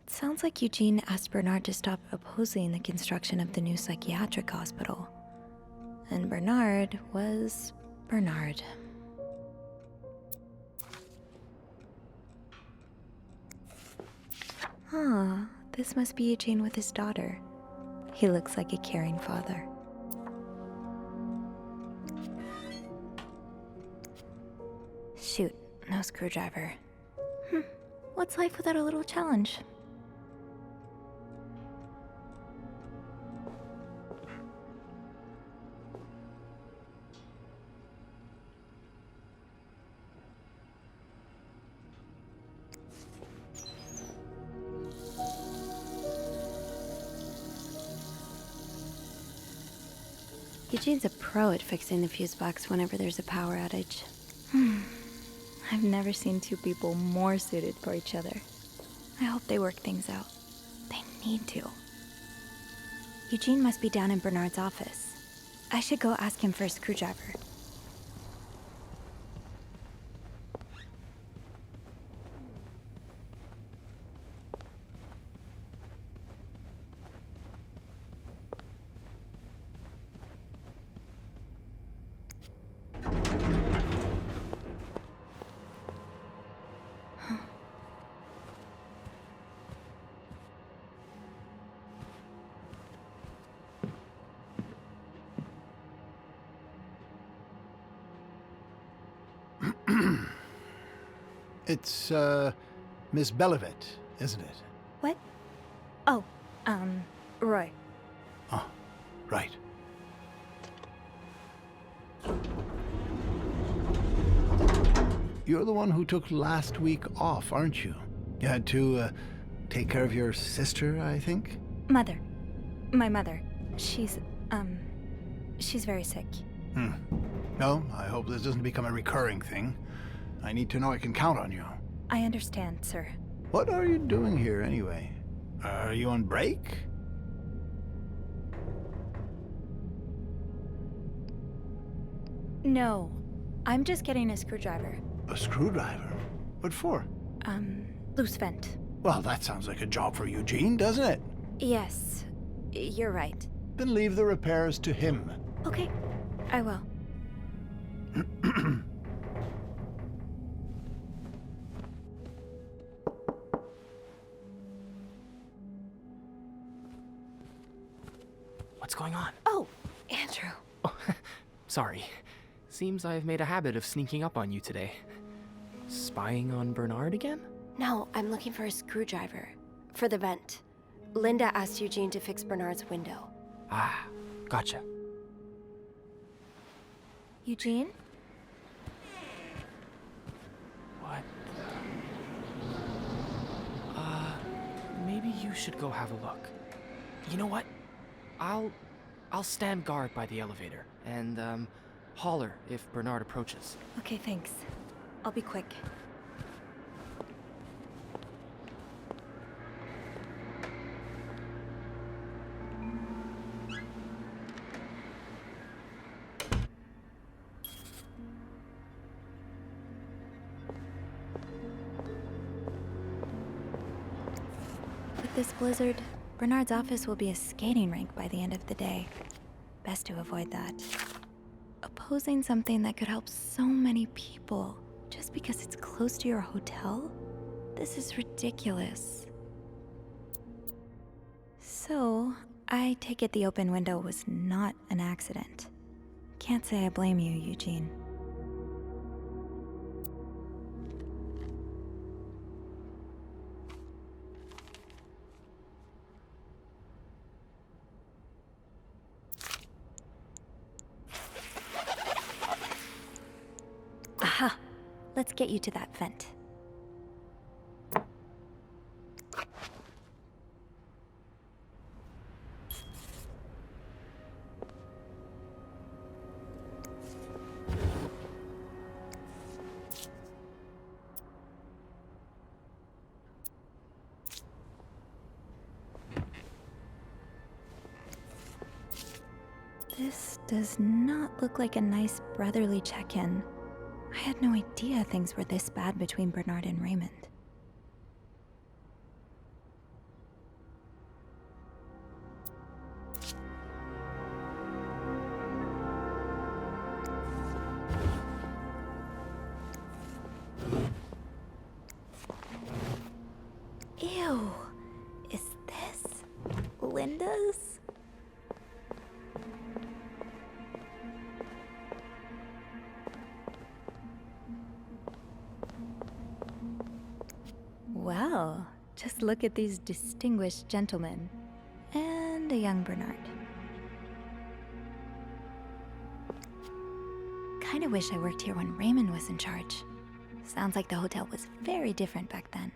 It sounds like Eugene asked Bernard to stop opposing the construction of the new psychiatric hospital. And Bernard was Bernard. Huh. This must be Eugene with his daughter. He looks like a caring father. Shoot, no screwdriver. What's life without a little challenge? Eugene's a pro at fixing the fuse box whenever there's a power outage. I've never seen two people more suited for each other. I hope they work things out. They need to. Eugene must be down in Bernard's office. I should go ask him for a screwdriver. It's, Miss Belivet, isn't it? What? Oh, Roy. Oh, right. You're the one who took last week off, aren't you? You had to, take care of your sister, I think? Mother. My mother. She's very sick. No, I hope this doesn't become a recurring thing. I need to know I can count on you. I understand, sir. What are you doing here, anyway? Are you on break? No, I'm just getting a screwdriver. A screwdriver? What for? Loose vent. Well, that sounds like a job for Eugene, doesn't it? Yes, you're right. Then leave the repairs to him. Okay, I will. What's going on? Oh, Andrew. Oh, sorry. Seems I've made a habit of sneaking up on you today. Spying on Bernard again? No, I'm looking for a screwdriver. For the vent. Linda asked Eugene to fix Bernard's window. Ah, gotcha. Eugene? What the... maybe you should go have a look. You know what? I'll stand guard by the elevator and, holler if Bernard approaches. Okay, thanks. I'll be quick. With this blizzard, Bernard's office will be a skating rink by the end of the day. Best to avoid that. Opposing something that could help so many people just because it's close to your hotel? This is ridiculous. So, I take it the open window was not an accident. Can't say I blame you, Eugene. Aha! Let's get you to that vent. This does not look like a nice brotherly check-in. I had no idea things were this bad between Bernard and Raymond. Ew, is this Linda's? look at these distinguished gentlemen. And a young Bernard. Kinda wish I worked here when Raymond was in charge. Sounds like the hotel was very different back then.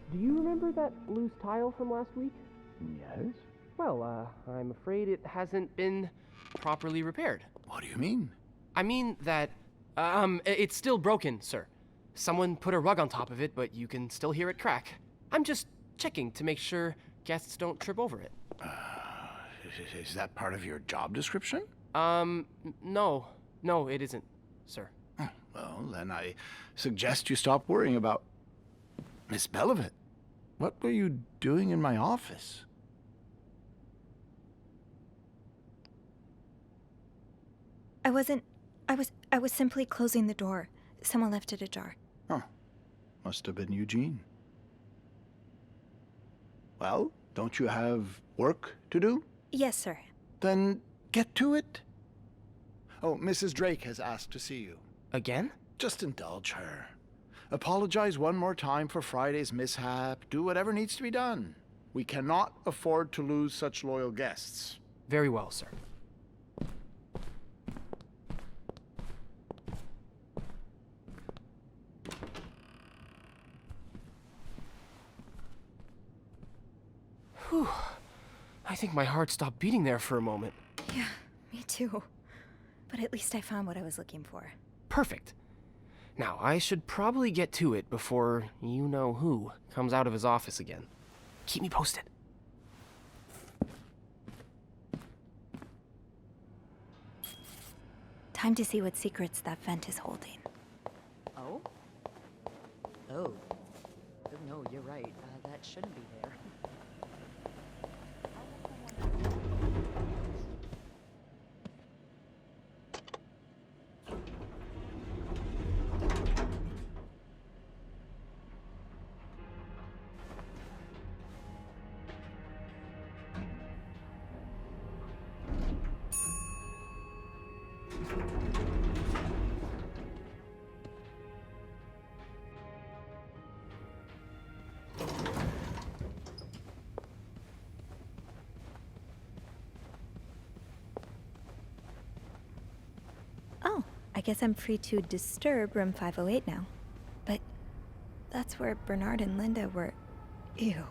Do you remember that loose tile from last week? Yes? Well, I'm afraid it hasn't been properly repaired. What do you mean? I mean that, it's still broken, sir. Someone put a rug on top of it, but you can still hear it crack. I'm just checking to make sure guests don't trip over it. Is that part of your job description? No. No, it isn't, sir. Well, then I suggest you stop worrying about Miss Belivet. What were you doing in my office? I was simply closing the door. Someone left it ajar. Huh. Must have been Eugene. Well, don't you have work to do? Yes, sir. Then get to it. Oh, Mrs. Drake has asked to see you. Again? Just indulge her. Apologize one more time for Friday's mishap. Do whatever needs to be done. We cannot afford to lose such loyal guests. Very well, sir. Whew. I think my heart stopped beating there for a moment. Yeah, me too. But at least I found what I was looking for. Perfect. Now, I should probably get to it before you-know-who comes out of his office again. Keep me posted. Time to see what secrets that vent is holding. Oh? Oh. No, you're right. That shouldn't be there. Oh, I guess I'm free to disturb room 508 now. But that's where Bernard and Linda were. Ew.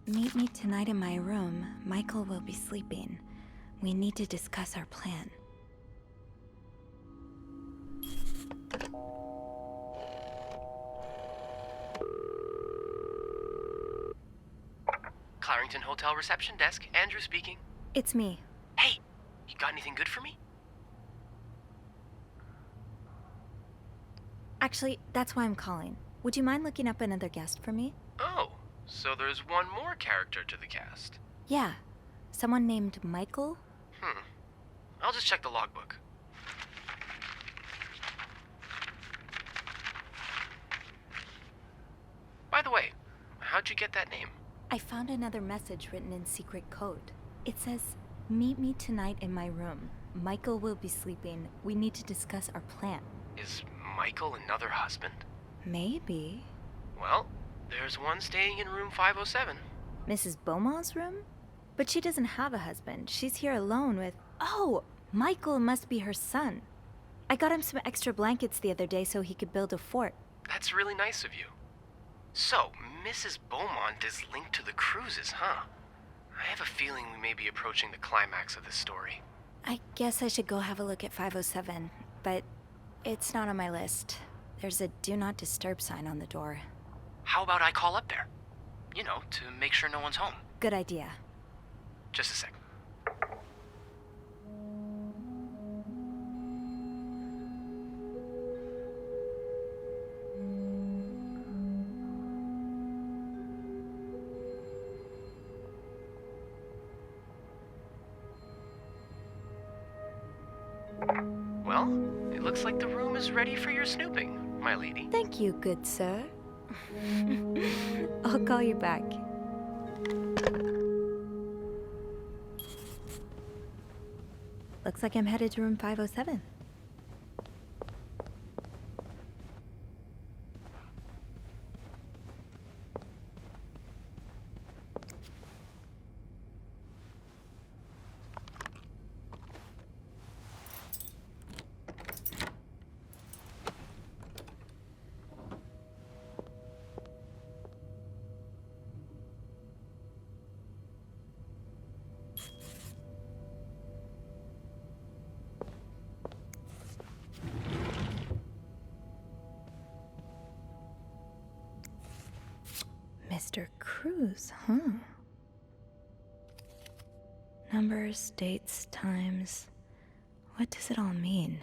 Meet me tonight in my room. Michael will be sleeping. We need to discuss our plan. Clarington Hotel reception desk. Andrew speaking. It's me. Hey, you got anything good for me? Actually, that's why I'm calling. Would you mind looking up another guest for me? Oh, so there's one more character to the cast. Yeah. Someone named Michael? I'll just check the logbook. By the way, how'd you get that name? I found another message written in secret code. It says, "Meet me tonight in my room. Michael will be sleeping. We need to discuss our plan." Is Michael another husband? Maybe. Well, there's one staying in room 507. Mrs. Beaumont's room? But she doesn't have a husband. She's here alone with... Oh! Michael must be her son. I got him some extra blankets the other day so he could build a fort. That's really nice of you. So, Mrs. Beaumont is linked to the Cruzes, huh? I have a feeling we may be approaching the climax of this story. I guess I should go have a look at 507, but it's not on my list. There's a do not disturb sign on the door. How about I call up there? You know, to make sure no one's home. Good idea. Just a sec. Well, it looks like the room is ready for your snooping, my lady. Thank you, good sir. I'll call you back. Looks like I'm headed to room 507. Mr. Cruz, huh? Numbers, dates, times. What does it all mean?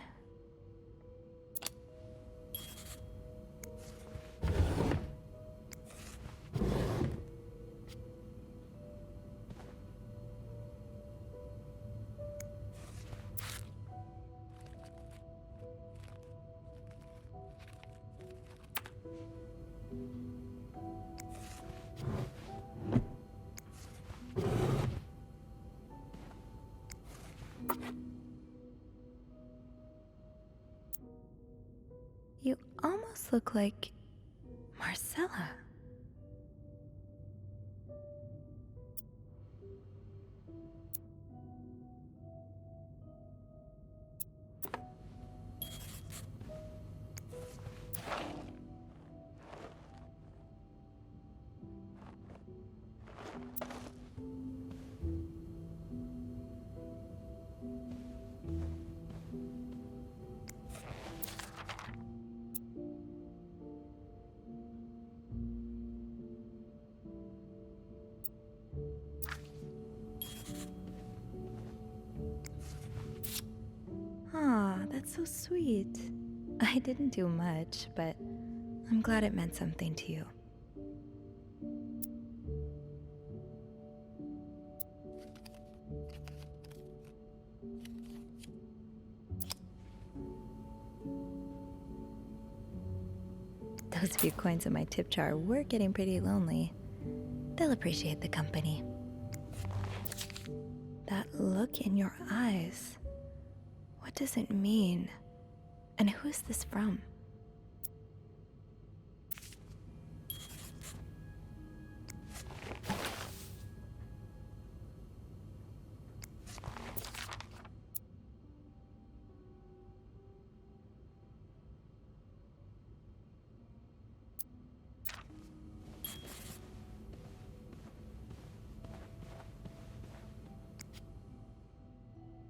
You almost look like Marcella. Aw, that's so sweet. I didn't do much, but I'm glad it meant something to you. Those few coins in my tip jar were getting pretty lonely. They'll appreciate the company. That look in your eyes. What does it mean? And who is this from?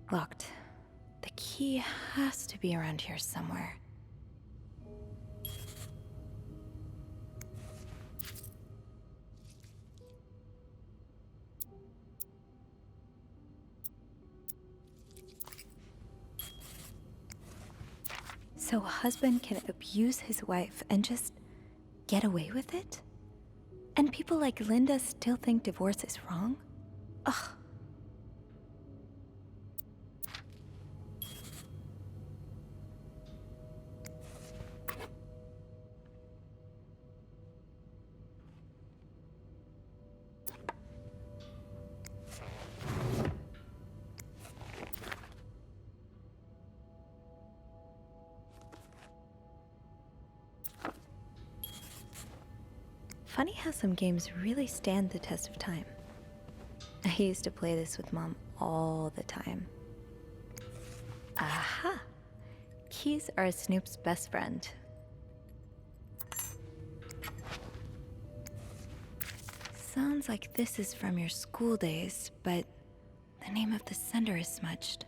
Locked. The key has to be around here somewhere. So a husband can abuse his wife and just get away with it? And people like Linda still think divorce is wrong? Ugh. Funny how some games really stand the test of time. I used to play this with Mom all the time. Aha! Keys are Snoop's best friend. Sounds like this is from your school days, but the name of the sender is smudged.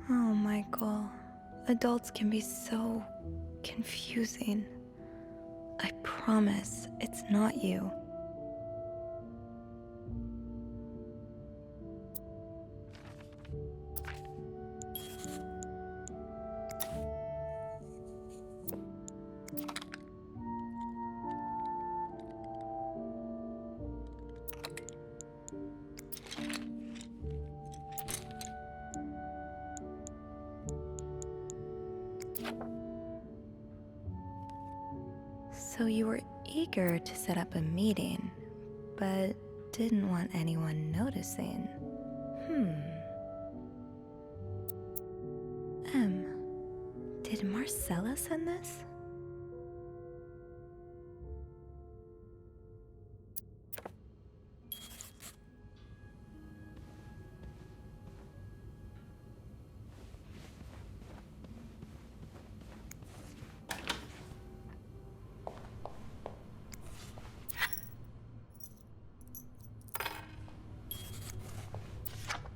Oh, Michael. Adults can be so confusing. I promise it's not you. So you were eager to set up a meeting, but didn't want anyone noticing. M. Did Marcella send this?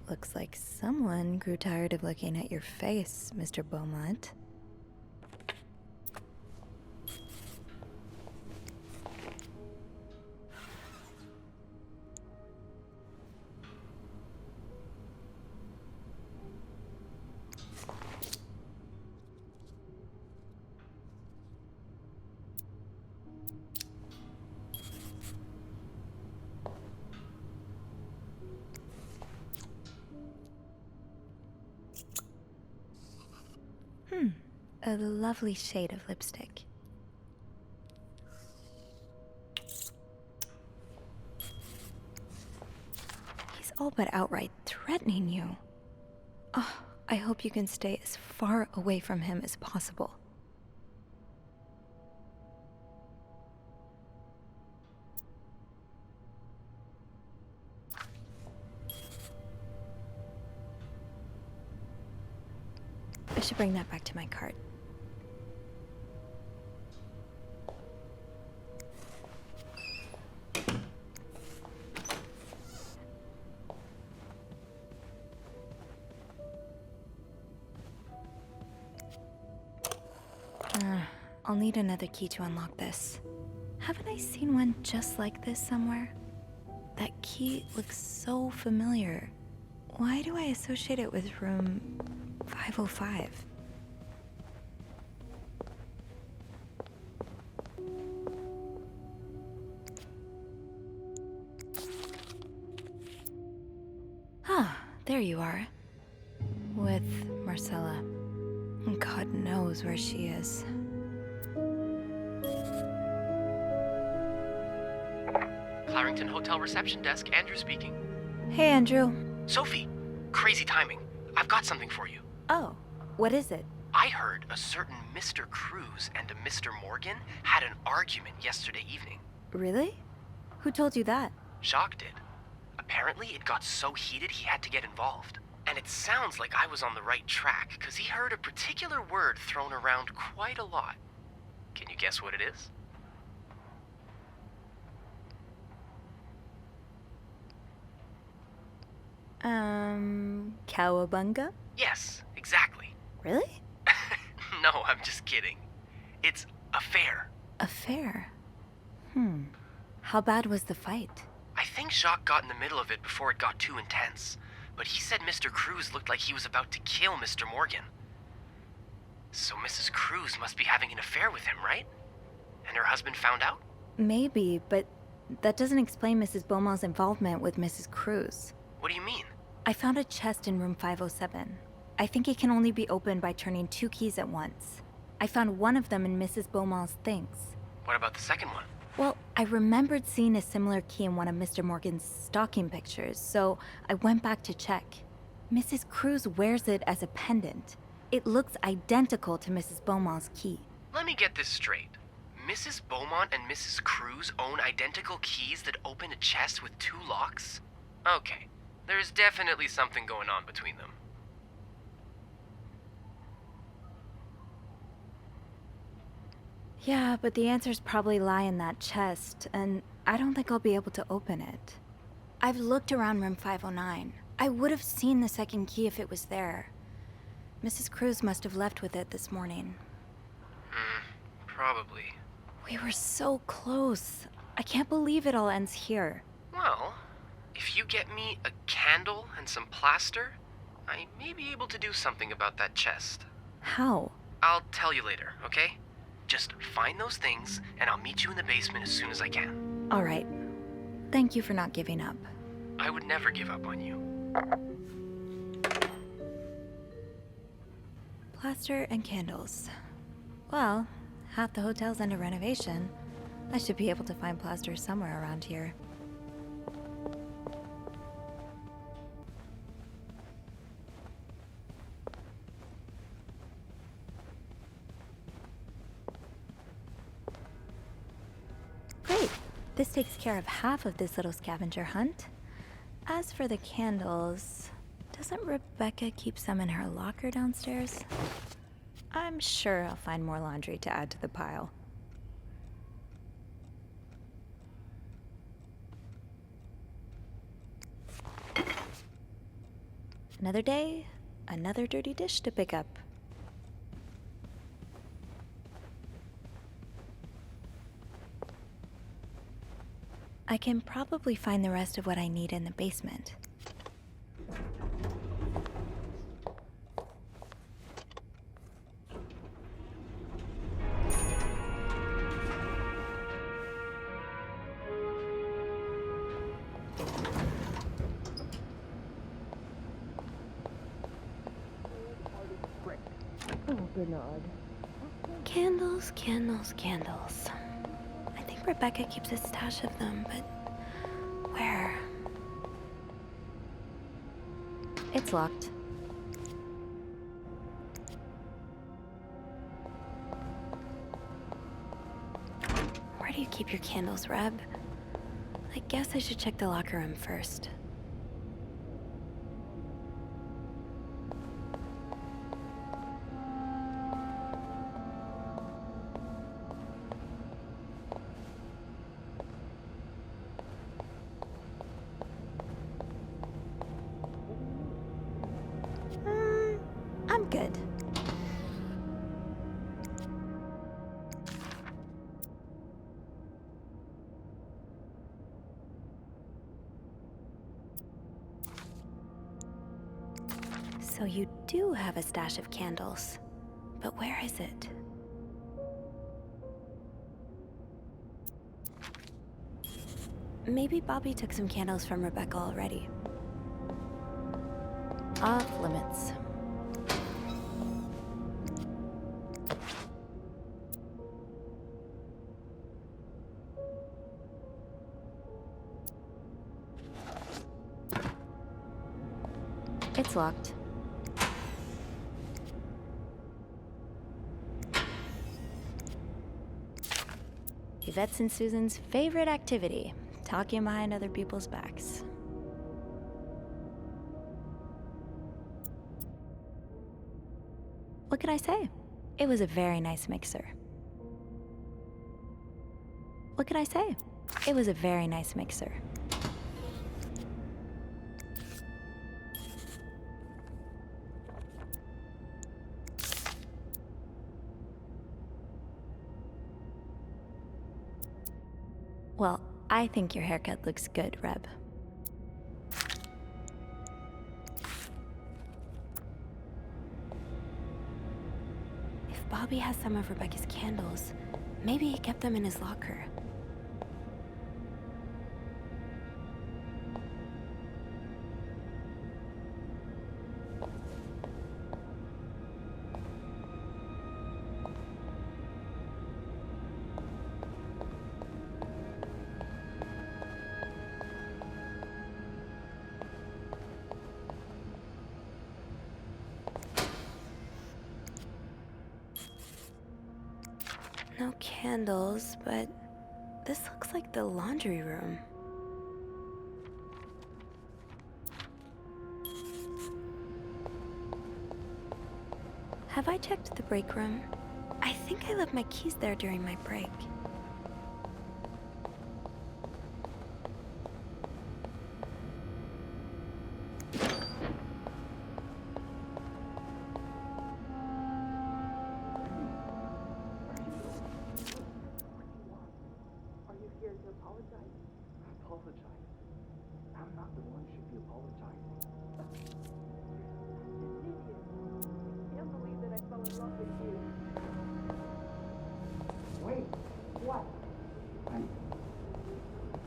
Looks like someone grew tired of looking at your face, Mr. Beaumont. A lovely shade of lipstick. He's all but outright threatening you. Oh, I hope you can stay as far away from him as possible. I should bring that back to my cart. I'll need another key to unlock this. Haven't I seen one just like this somewhere? That key looks so familiar. Why do I associate it with room 505? Ah, there you are. With Marcella. God knows where she is. Clarington Hotel reception desk, Andrew speaking. Hey, Andrew. Sophie, crazy timing. I've got something for you. Oh, what is it? I heard a certain Mr. Cruz and a Mr. Morgan had an argument yesterday evening. Really? Who told you that? Jacques did. Apparently, it got so heated he had to get involved. And it sounds like I was on the right track, because he heard a particular word thrown around quite a lot. Can you guess what it is? Cowabunga? Yes, exactly. Really? No, I'm just kidding. It's affair. Affair? How bad was the fight? I think Jacques got in the middle of it before it got too intense, but he said Mr. Cruz looked like he was about to kill Mr. Morgan. So Mrs. Cruz must be having an affair with him, right? And her husband found out? Maybe, but that doesn't explain Mrs. Beaumont's involvement with Mrs. Cruz. What do you mean? I found a chest in room 507. I think it can only be opened by turning 2 keys at once. I found one of them in Mrs. Beaumont's things. What about the second one? Well, I remembered seeing a similar key in one of Mr. Morgan's stocking pictures, so I went back to check. Mrs. Cruz wears it as a pendant. It looks identical to Mrs. Beaumont's key. Let me get this straight. Mrs. Beaumont and Mrs. Cruz own identical keys that open a chest with 2 locks? Okay, there's definitely something going on between them. Yeah, but the answers probably lie in that chest, and I don't think I'll be able to open it. I've looked around room 509. I would have seen the second key if it was there. Mrs. Cruz must have left with it this morning. Probably. We were so close. I can't believe it all ends here. Well, if you get me a candle and some plaster, I may be able to do something about that chest. How? I'll tell you later, okay? Just find those things, and I'll meet you in the basement as soon as I can. All right. Thank you for not giving up. I would never give up on you. Plaster and candles. Well, half the hotel's under renovation. I should be able to find plaster somewhere around here. This takes care of half of this little scavenger hunt. As for the candles, doesn't Rebecca keep some in her locker downstairs? I'm sure I'll find more laundry to add to the pile. Another day, another dirty dish to pick up. I can probably find the rest of what I need in the basement. Oh, Bernard. Candles, candles, candles. I think Rebecca keeps a stash of them, but where? It's locked. Where do you keep your candles, Reb? I guess I should check the locker room first. I'm good. So you do have a stash of candles, but where is it? Maybe Bobby took some candles from Rebecca already. Off limits. It's locked. Yvette's and Susan's favorite activity, talking behind other people's backs. What can I say? It was a very nice mixer. What can I say? It was a very nice mixer. Well, I think your haircut looks good, Reb. If Bobby has some of Rebecca's candles, maybe he kept them in his locker. No candles, but this looks like the laundry room. Have I checked the break room? I think I left my keys there during my break.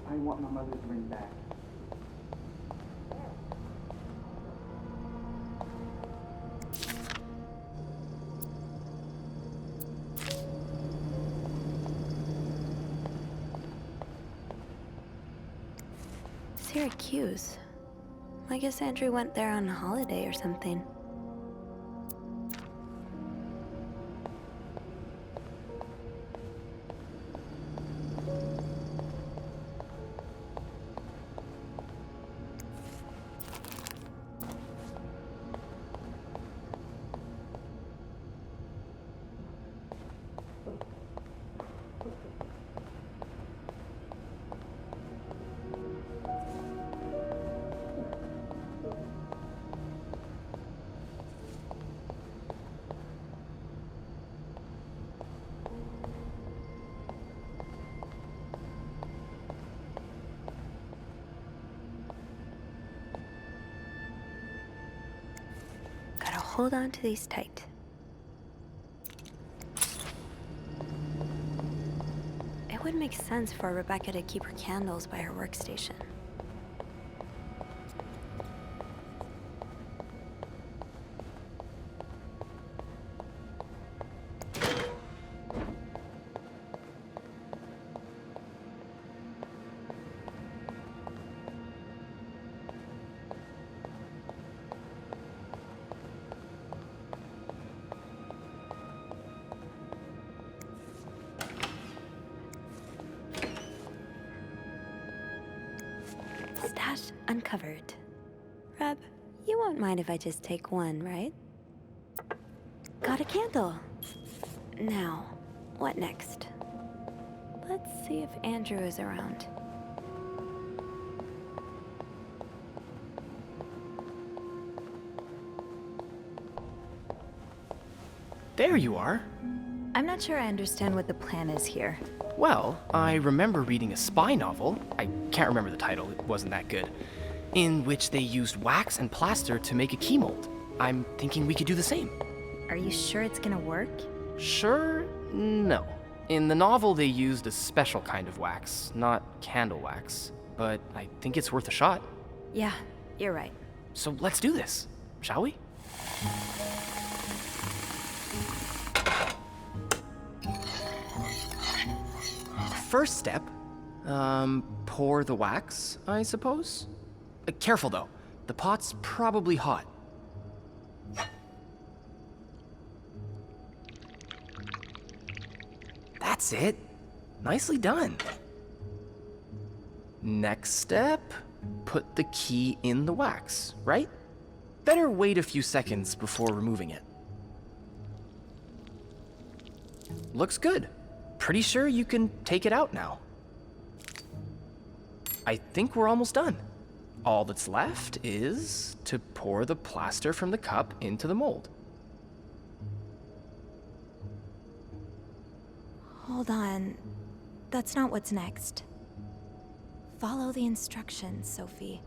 I want my mother's ring back. Syracuse. I guess Andrew went there on a holiday or something. hold on to these tight. It would make sense for Rebecca to keep her candles by her workstation. Stash uncovered. Reb, you won't mind if I just take one, right? Got a candle. Now, what next? Let's see if Andrew is around. There you are. I'm not sure I understand what the plan is here. Well, I remember reading a spy novel, I can't remember the title, it wasn't that good, in which they used wax and plaster to make a key mold. I'm thinking we could do the same. Are you sure it's gonna work? Sure? No. In the novel, they used a special kind of wax, not candle wax. But I think it's worth a shot. Yeah, you're right. So let's do this, shall we? First step, pour the wax, I suppose? Careful though, the pot's probably hot. That's it. Nicely done. Next step, put the key in the wax, right? Better wait a few seconds before removing it. Looks good. Pretty sure you can take it out now. I think we're almost done. All that's left is to pour the plaster from the cup into the mold. Hold on. That's not what's next. Follow the instructions, Sophie.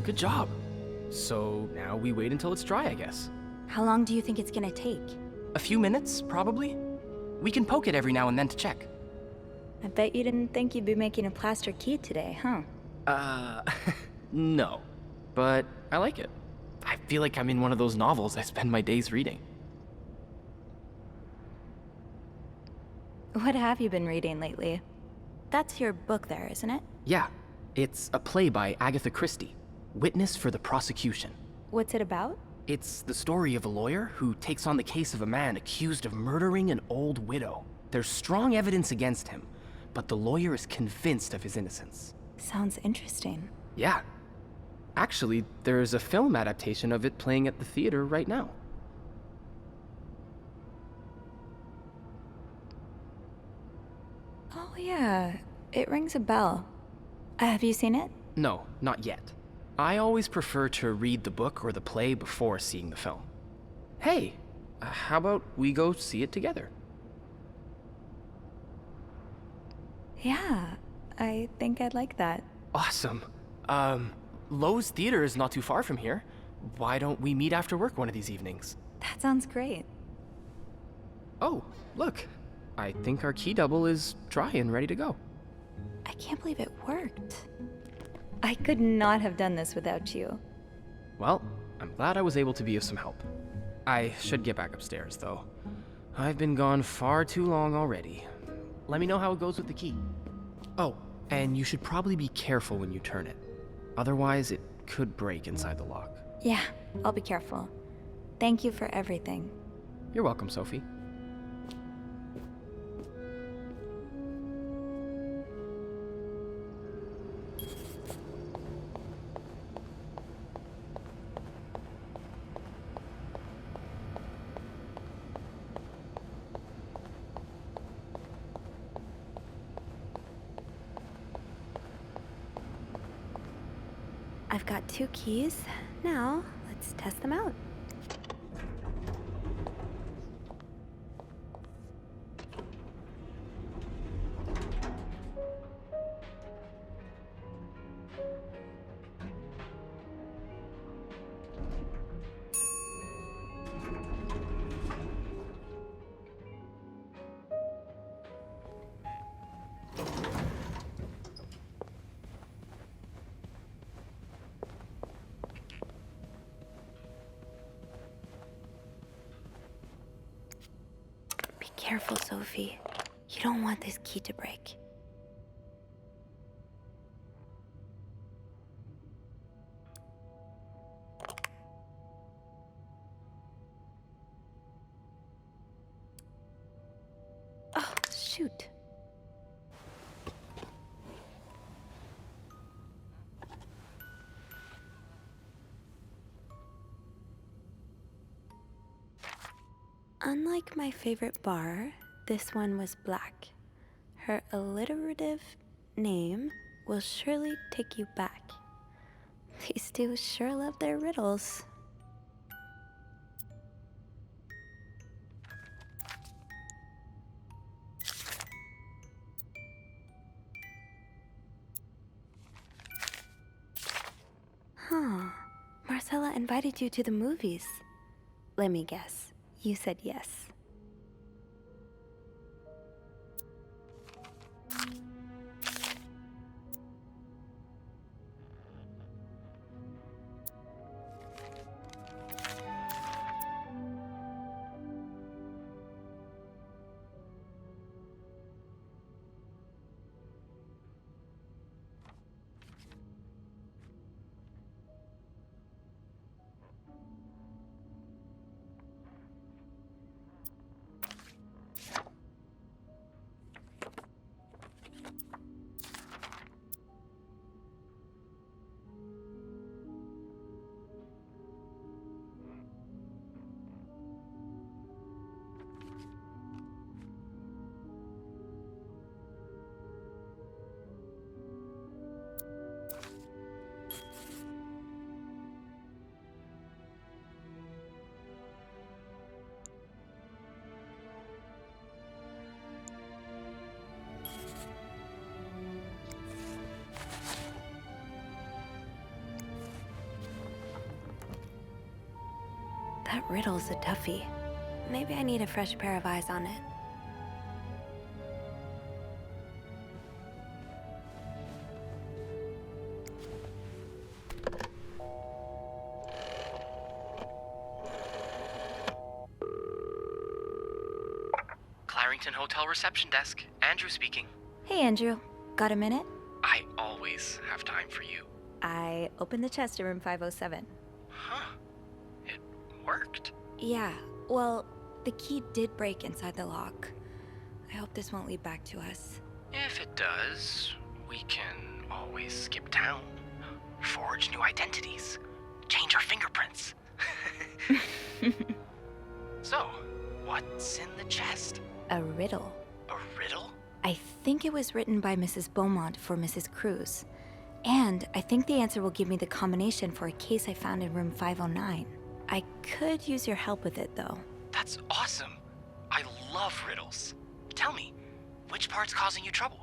Good job. So now we wait until it's dry, I guess. How long do you think it's gonna take? A few minutes, probably. We can poke it every now and then to check. I bet you didn't think you'd be making a plaster key today, huh? No. But I like it. I feel like I'm in one of those novels I spend my days reading. What have you been reading lately? That's your book there, isn't it? Yeah, it's a play by Agatha Christie, Witness for the Prosecution. What's it about? It's the story of a lawyer who takes on the case of a man accused of murdering an old widow. There's strong evidence against him, but the lawyer is convinced of his innocence. Sounds interesting. Yeah. Actually, there's a film adaptation of it playing at the theater right now. Oh yeah, it rings a bell. Have you seen it? No, not yet. I always prefer to read the book or the play before seeing the film. Hey, how about we go see it together? Yeah, I think I'd like that. Awesome. Lowe's Theater is not too far from here. Why don't we meet after work one of these evenings? That sounds great. Oh, look. I think our key double is dry and ready to go. I can't believe it worked. I could not have done this without you. Well, I'm glad I was able to be of some help. I should get back upstairs, though. I've been gone far too long already. Let me know how it goes with the key. Oh, and you should probably be careful when you turn it. Otherwise, it could break inside the lock. Yeah, I'll be careful. Thank you for everything. You're welcome, Sophie. I've got 2 keys. Now, let's test them out. careful, Sophie. You don't want this key to break. Oh, shoot. Unlike my favorite bar, this one was black. Her alliterative name will surely take you back. These two sure love their riddles. Huh. Marcella invited you to the movies. Let me guess. You said yes. That riddle's a toughie. Maybe I need a fresh pair of eyes on it. Clarington Hotel reception desk. Andrew speaking. Hey, Andrew. Got a minute? I always have time for you. I opened the chest in room 507. Huh. It worked. Yeah, well, the key did break inside the lock. I hope this won't lead back to us. If it does, we can always skip town. Forge new identities. Change our fingerprints. So, what's in the chest? A riddle. A riddle? I think it was written by Mrs. Beaumont for Mrs. Cruz. And I think the answer will give me the combination for a case I found in room 509. I could use your help with it, though. That's awesome. I love riddles. Tell me, which part's causing you trouble?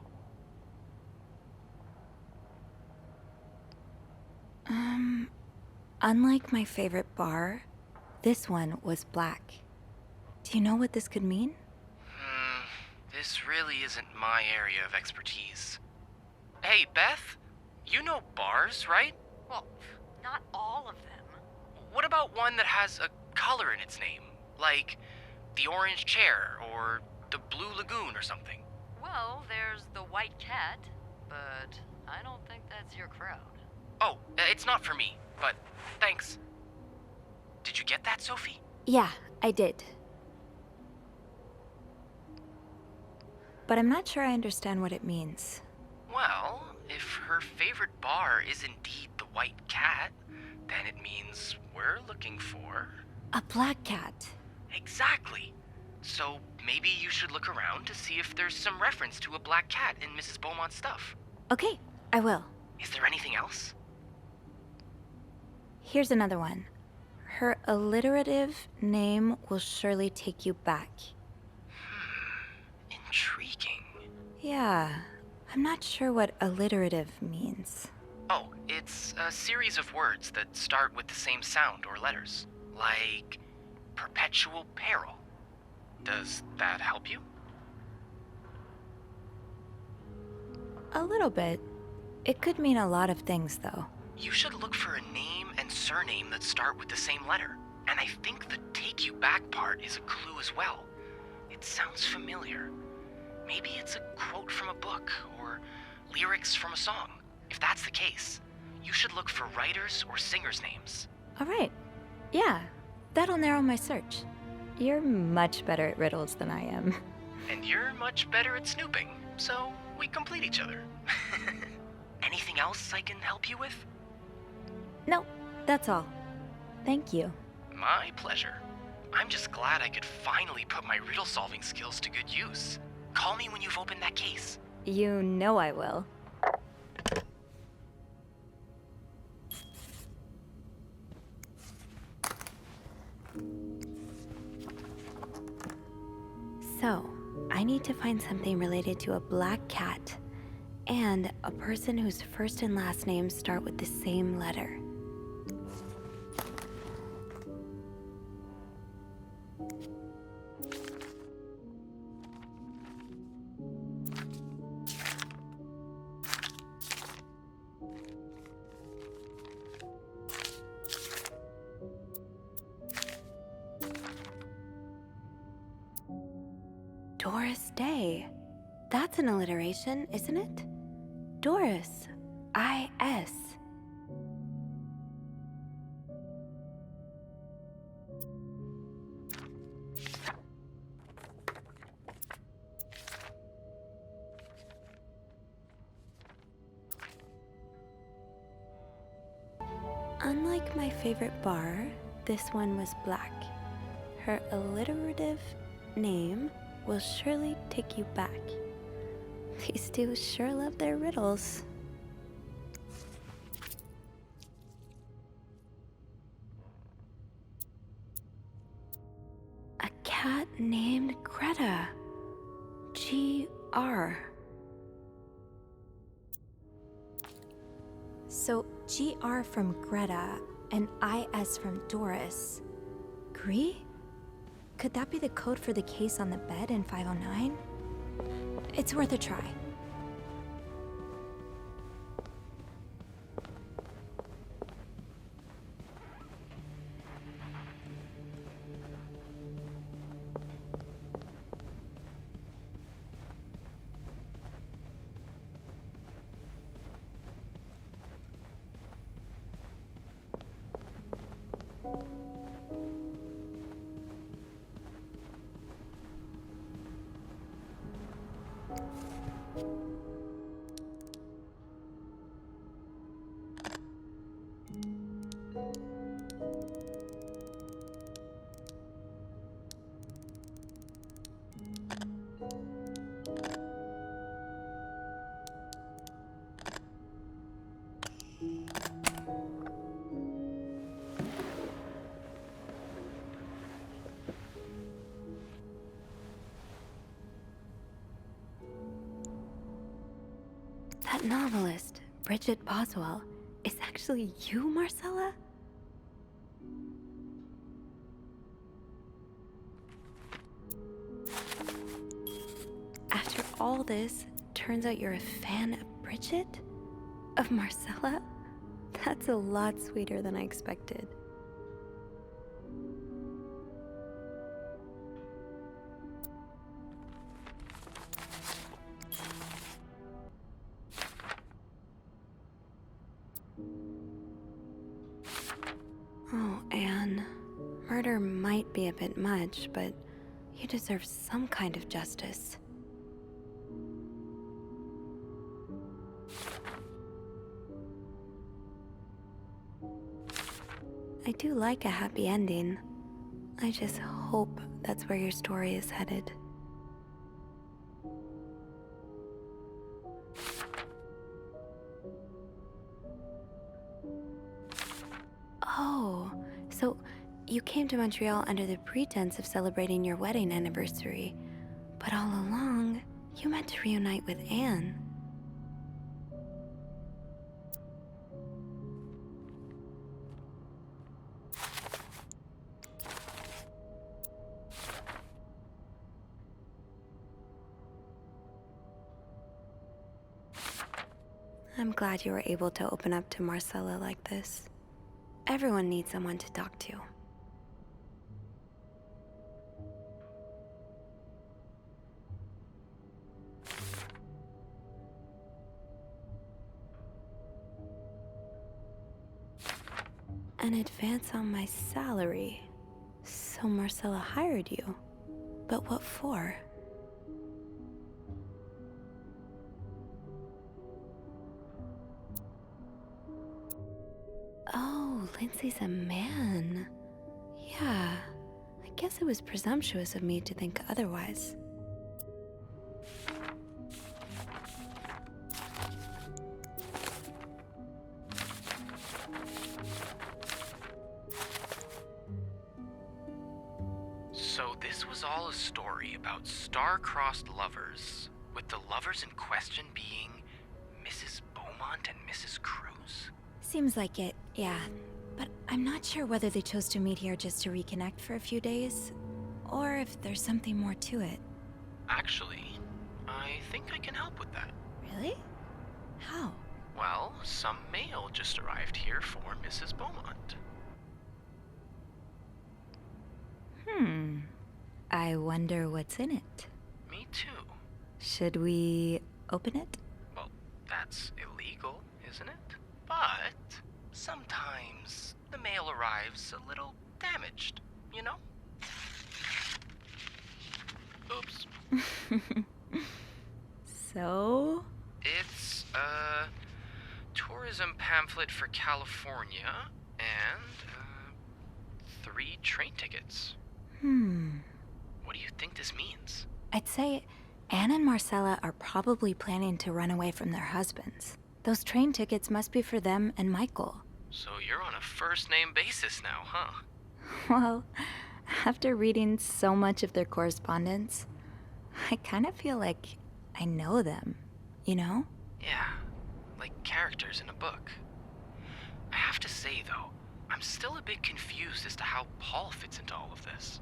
Unlike my favorite bar, this one was black. Do you know what this could mean? This really isn't my area of expertise. Hey, Beth, you know bars, right? Well, not all of them. What about one that has a color in its name? Like the Orange Chair or the Blue Lagoon or something? Well, there's the White Cat, but I don't think that's your crowd. Oh, it's not for me, but thanks. Did you get that, Sophie? Yeah, I did. But I'm not sure I understand what it means. Well, if her favorite bar is indeed the White Cat, then it means we're looking for... A black cat. Exactly. So maybe you should look around to see if there's some reference to a black cat in Mrs. Beaumont's stuff. Okay, I will. Is there anything else? Here's another one. Her alliterative name will surely take you back. Intriguing. Yeah, I'm not sure what alliterative means. Oh, it's a series of words that start with the same sound or letters. Like perpetual peril. Does that help you? A little bit. It could mean a lot of things, though. You should look for a name and surname that start with the same letter. And I think the take you back part is a clue as well. It It sounds familiar. Maybe it's a quote from a book or lyrics from a song. If that's the case, you should look for writers or singers' names. All right. Yeah, that'll narrow my search. You're much better at riddles than I am. And you're much better at snooping, so we complete each other. Anything else I can help you with? No, that's all. Thank you. My pleasure. I'm just glad I could finally put my riddle-solving skills to good use. Call me when you've opened that case. You know I will. So, I need to find something related to a black cat and a person whose first and last names start with the same letter. Doris Day. That's an alliteration, isn't it? Doris. I-S. Unlike my favorite bar, this one was black. Her alliterative name will surely take you back. These two sure love their riddles. A cat named Greta. G-R. So G-R from Greta and I-S from Doris. Gree? Could that be the code for the case on the bed in 509? It's worth a try. That novelist, Bridget Boswell, is actually you, Marcella? After all this, turns out you're a fan of Bridget? Of Marcella? That's a lot sweeter than I expected. Oh, Anne. Murder might be a bit much, but you deserve some kind of justice. I do like a happy ending. I just hope that's where your story is headed. Oh, so you came to Montreal under the pretense of celebrating your wedding anniversary, but all along, you meant to reunite with Anne. I'm glad you were able to open up to Marcella like this. Everyone needs someone to talk to. An advance on my salary. So Marcella hired you. But what for? Oh, Lindsay's a man. Yeah, I guess it was presumptuous of me to think otherwise. So this was all a story about star-crossed lovers, with the lovers in question being Mrs. Beaumont and Mrs. Cruz? Seems like it, yeah. But I'm not sure whether they chose to meet here just to reconnect for a few days, or if there's something more to it. Actually, I think I can help with that. Really? How? Well, some mail just arrived here for Mrs. Beaumont. I wonder what's in it. Me too. Should we open it? Well, that's illegal, isn't it? But sometimes the mail arrives a little damaged, you know? Oops. So? It's a tourism pamphlet for California and 3 train tickets. What do you think this means? I'd say Anne and Marcella are probably planning to run away from their husbands. Those train tickets must be for them and Michael. So you're on a first-name basis now, huh? Well, after reading so much of their correspondence, I kind of feel like I know them, you know? Yeah, like characters in a book. I have to say, though, I'm still a bit confused as to how Paul fits into all of this.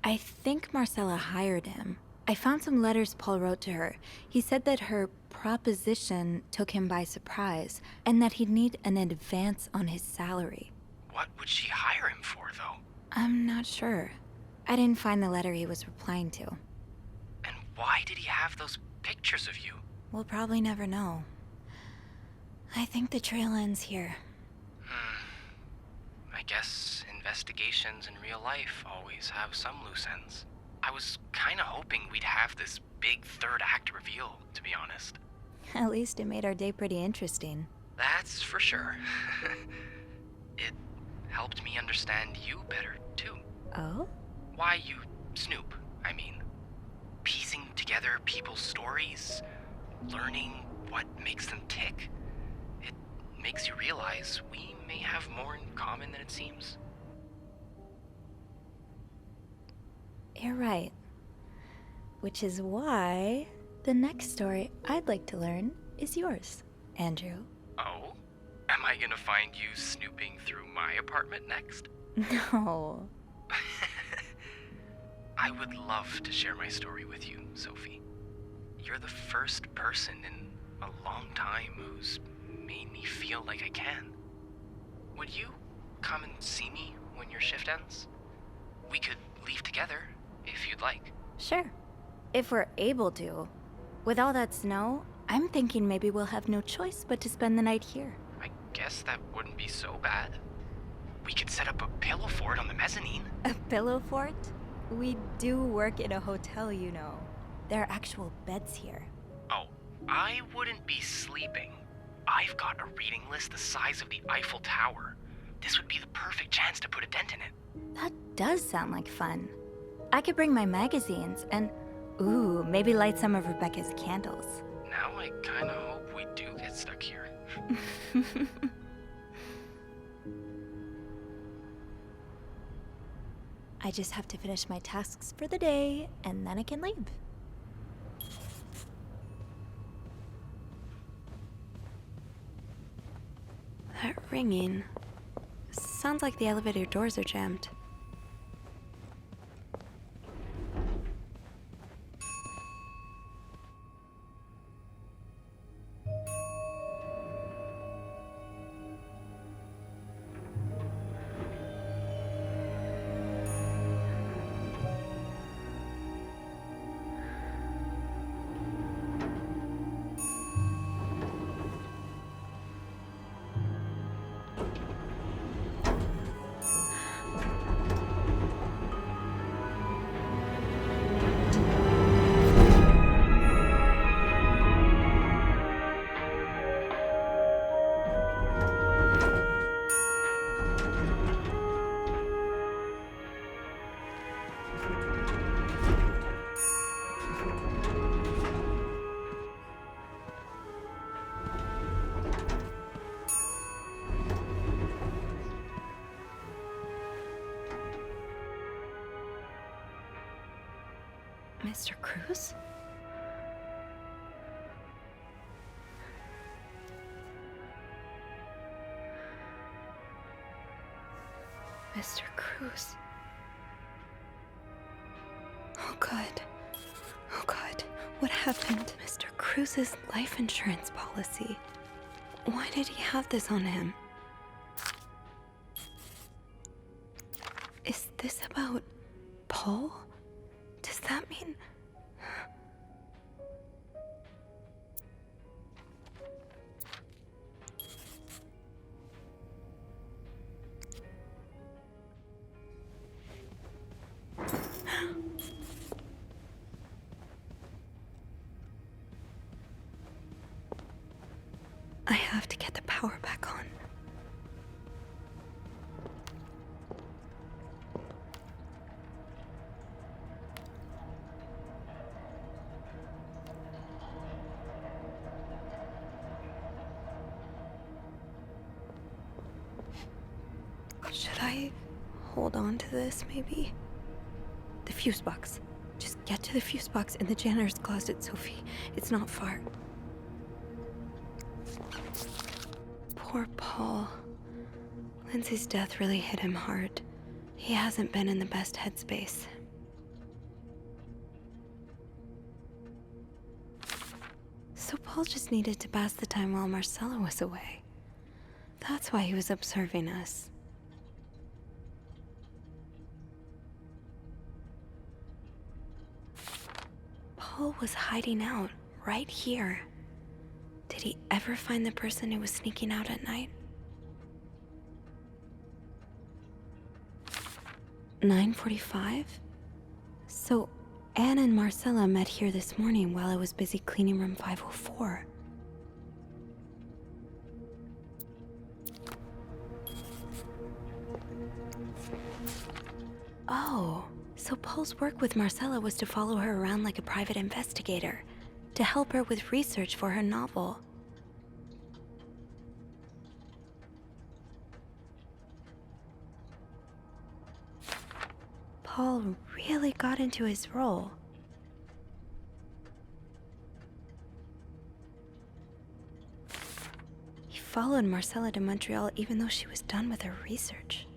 I think Marcella hired him. I found some letters Paul wrote to her. He said that her proposition took him by surprise, and that he'd need an advance on his salary. What would she hire him for, though? I'm not sure. I didn't find the letter he was replying to. And why did he have those pictures of you? We'll probably never know. I think the trail ends here. I guess investigations in real life always have some loose ends. I was kinda hoping we'd have this big third act reveal, to be honest. At least it made our day pretty interesting. That's for sure. It helped me understand you better, too. Oh? Why you snoop, I mean. Piecing together people's stories, learning what makes them tick. It makes you realize we may have more in common than it seems. You're right. Which is why the next story I'd like to learn is yours, Andrew. Oh? Am I gonna find you snooping through my apartment next? No. I would love to share my story with you, Sophie. You're the first person in a long time who's made me feel like I can. Would you come and see me when your shift ends? We could leave together, if you'd like. Sure. If we're able to. With all that snow, I'm thinking maybe we'll have no choice but to spend the night here. I guess that wouldn't be so bad. We could set up a pillow fort on the mezzanine. A pillow fort? We do work in a hotel, you know. There are actual beds here. Oh, I wouldn't be sleeping. I've got a reading list the size of the Eiffel Tower. This would be the perfect chance to put a dent in it. That does sound like fun. I could bring my magazines and, ooh, maybe light some of Rebecca's candles. Now I kinda hope we do get stuck here. I just have to finish my tasks for the day, and then I can leave. That ringing. Sounds like the elevator doors are jammed. Mr. Cruz? Mr. Cruz. Oh God. Oh God. What happened? Mr. Cruz's life insurance policy. Why did he have this on him? Is this about Paul? Does that mean... I have to get the power back on. Should I hold on to this, maybe? The fuse box. Just get to the fuse box in the janitor's closet, Sophie. It's not far. Poor Paul. Lindsay's death really hit him hard. He hasn't been in the best headspace. So Paul just needed to pass the time while Marcella was away. That's why he was observing us. Paul was hiding out right here. Did he ever find the person who was sneaking out at night? 9:45? So Anne and Marcella met here this morning while I was busy cleaning room 504. Oh, so Paul's work with Marcella was to follow her around like a private investigator, to help her with research for her novel. Paul really got into his role. He followed Marcella to Montreal even though she was done with her research.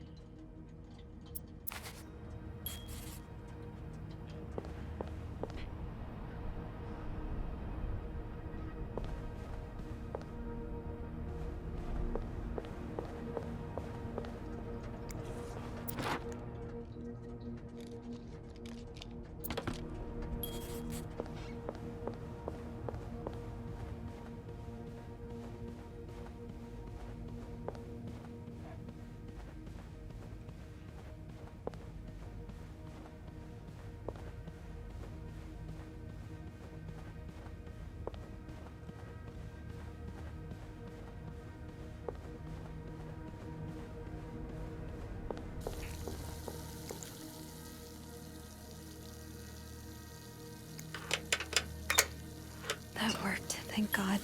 That worked, thank God.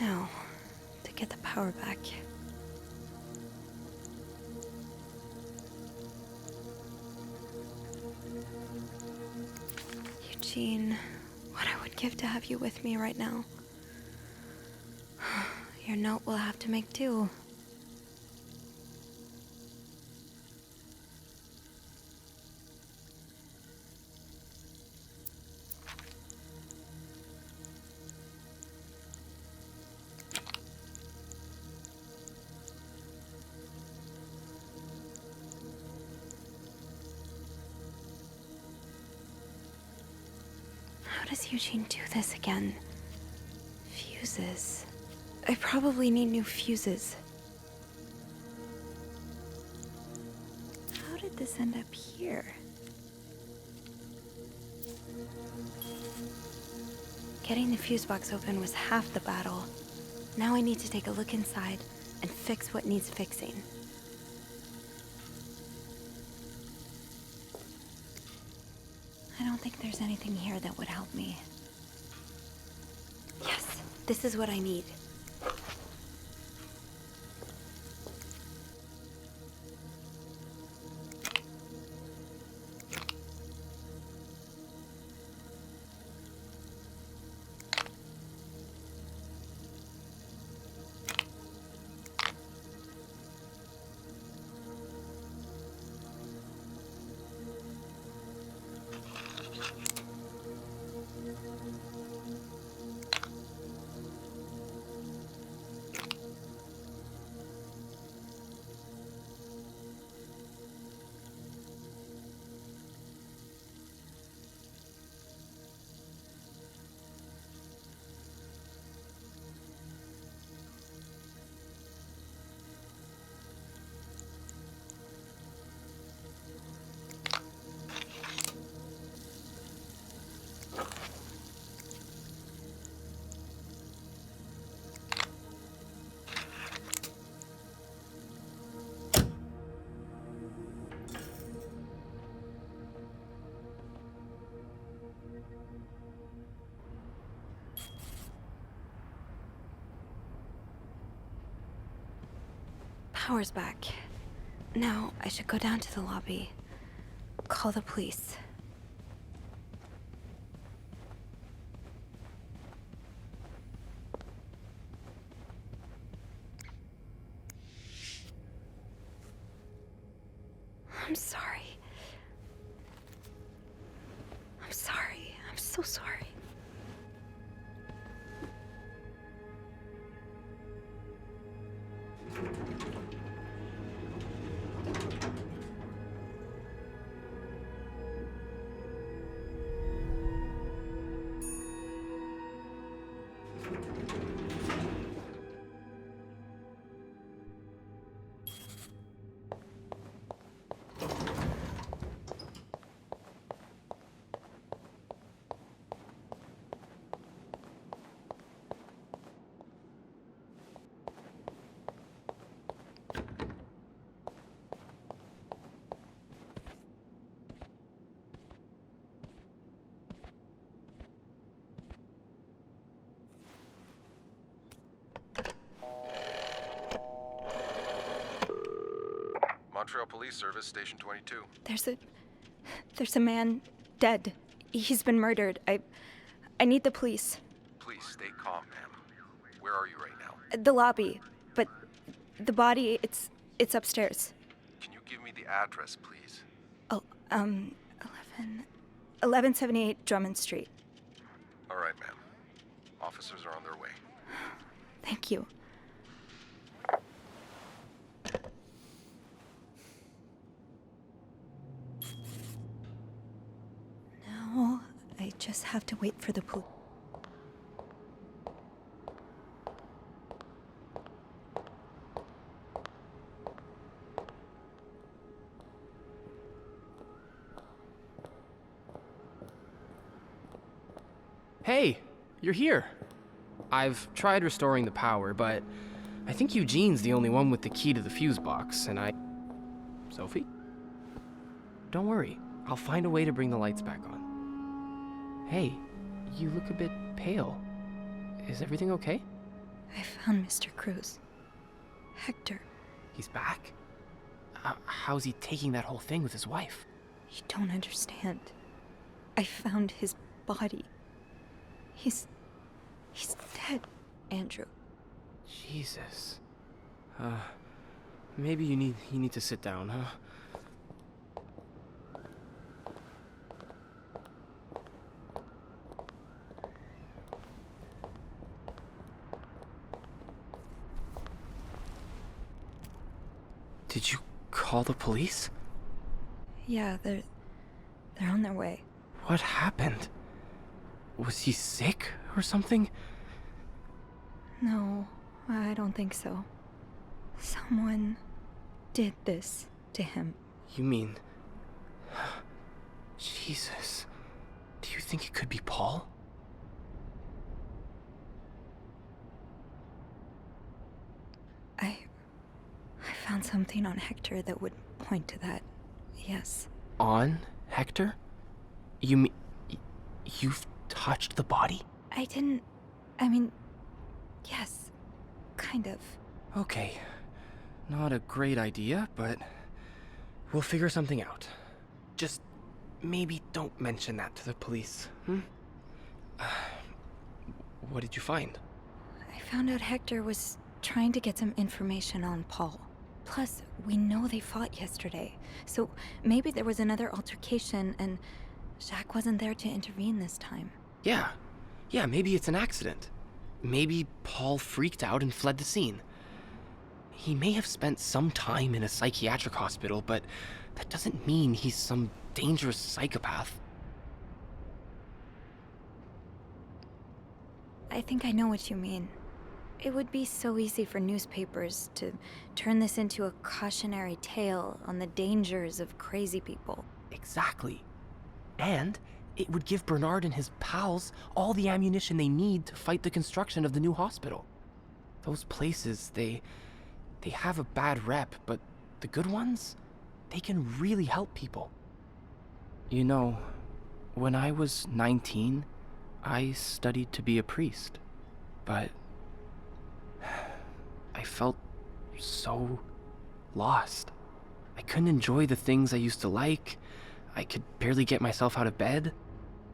Now, to get the power back. Eugene, what I would give to have you with me right now. Your note will have to make do. How does Eugene do this again? Fuses. I probably need new fuses. How did this end up here? Getting the fuse box open was half the battle. Now I need to take a look inside and fix what needs fixing. I don't think there's anything here that would help me. Yes, this is what I need. Power's back. Now I should go down to the lobby. Call the police. I'm sorry. I'm sorry. I'm so sorry. Montreal Police Service, Station 22. There's a man dead. He's been murdered. I need the police. Please stay calm, ma'am. Where are you right now? The lobby, but the body, it's upstairs. Can you give me the address, please? Oh, 1178 Drummond Street. All right, ma'am. Officers are on their way. Thank you. Now, I just have to wait for the police. Hey, you're here. I've tried restoring the power, but I think Eugene's the only one with the key to the fuse box, and Sophie? Don't worry, I'll find a way to bring the lights back on. Hey, you look a bit pale. Is everything okay? I found Mr. Cruz. Hector. He's back? How's he taking that whole thing with his wife? You don't understand. I found his body. He's dead, Andrew. Jesus. Maybe you need to sit down, huh? Did you call the police? Yeah, they're on their way. What happened? Was he sick or something? No, I don't think so. Someone did this to him. You mean... Jesus. Do you think it could be Paul? I found something on Hector that would point to that. Yes. On Hector? You've touched the body? I didn't. I mean, yes, kind of. Okay. Not a great idea, but we'll figure something out. Just maybe don't mention that to the police, What did you find? I found out Hector was trying to get some information on Paul. Plus, we know they fought yesterday, so maybe there was another altercation and Jacques wasn't there to intervene this time. Yeah, maybe it's an accident. Maybe Paul freaked out and fled the scene. He may have spent some time in a psychiatric hospital, but that doesn't mean he's some dangerous psychopath. I think I know what you mean. It would be so easy for newspapers to turn this into a cautionary tale on the dangers of crazy people. Exactly. And it would give Bernard and his pals all the ammunition they need to fight the construction of the new hospital. Those places, they have a bad rep, but the good ones, they can really help people. You know, when I was 19, I studied to be a priest, but I felt so lost. I couldn't enjoy the things I used to like. I could barely get myself out of bed.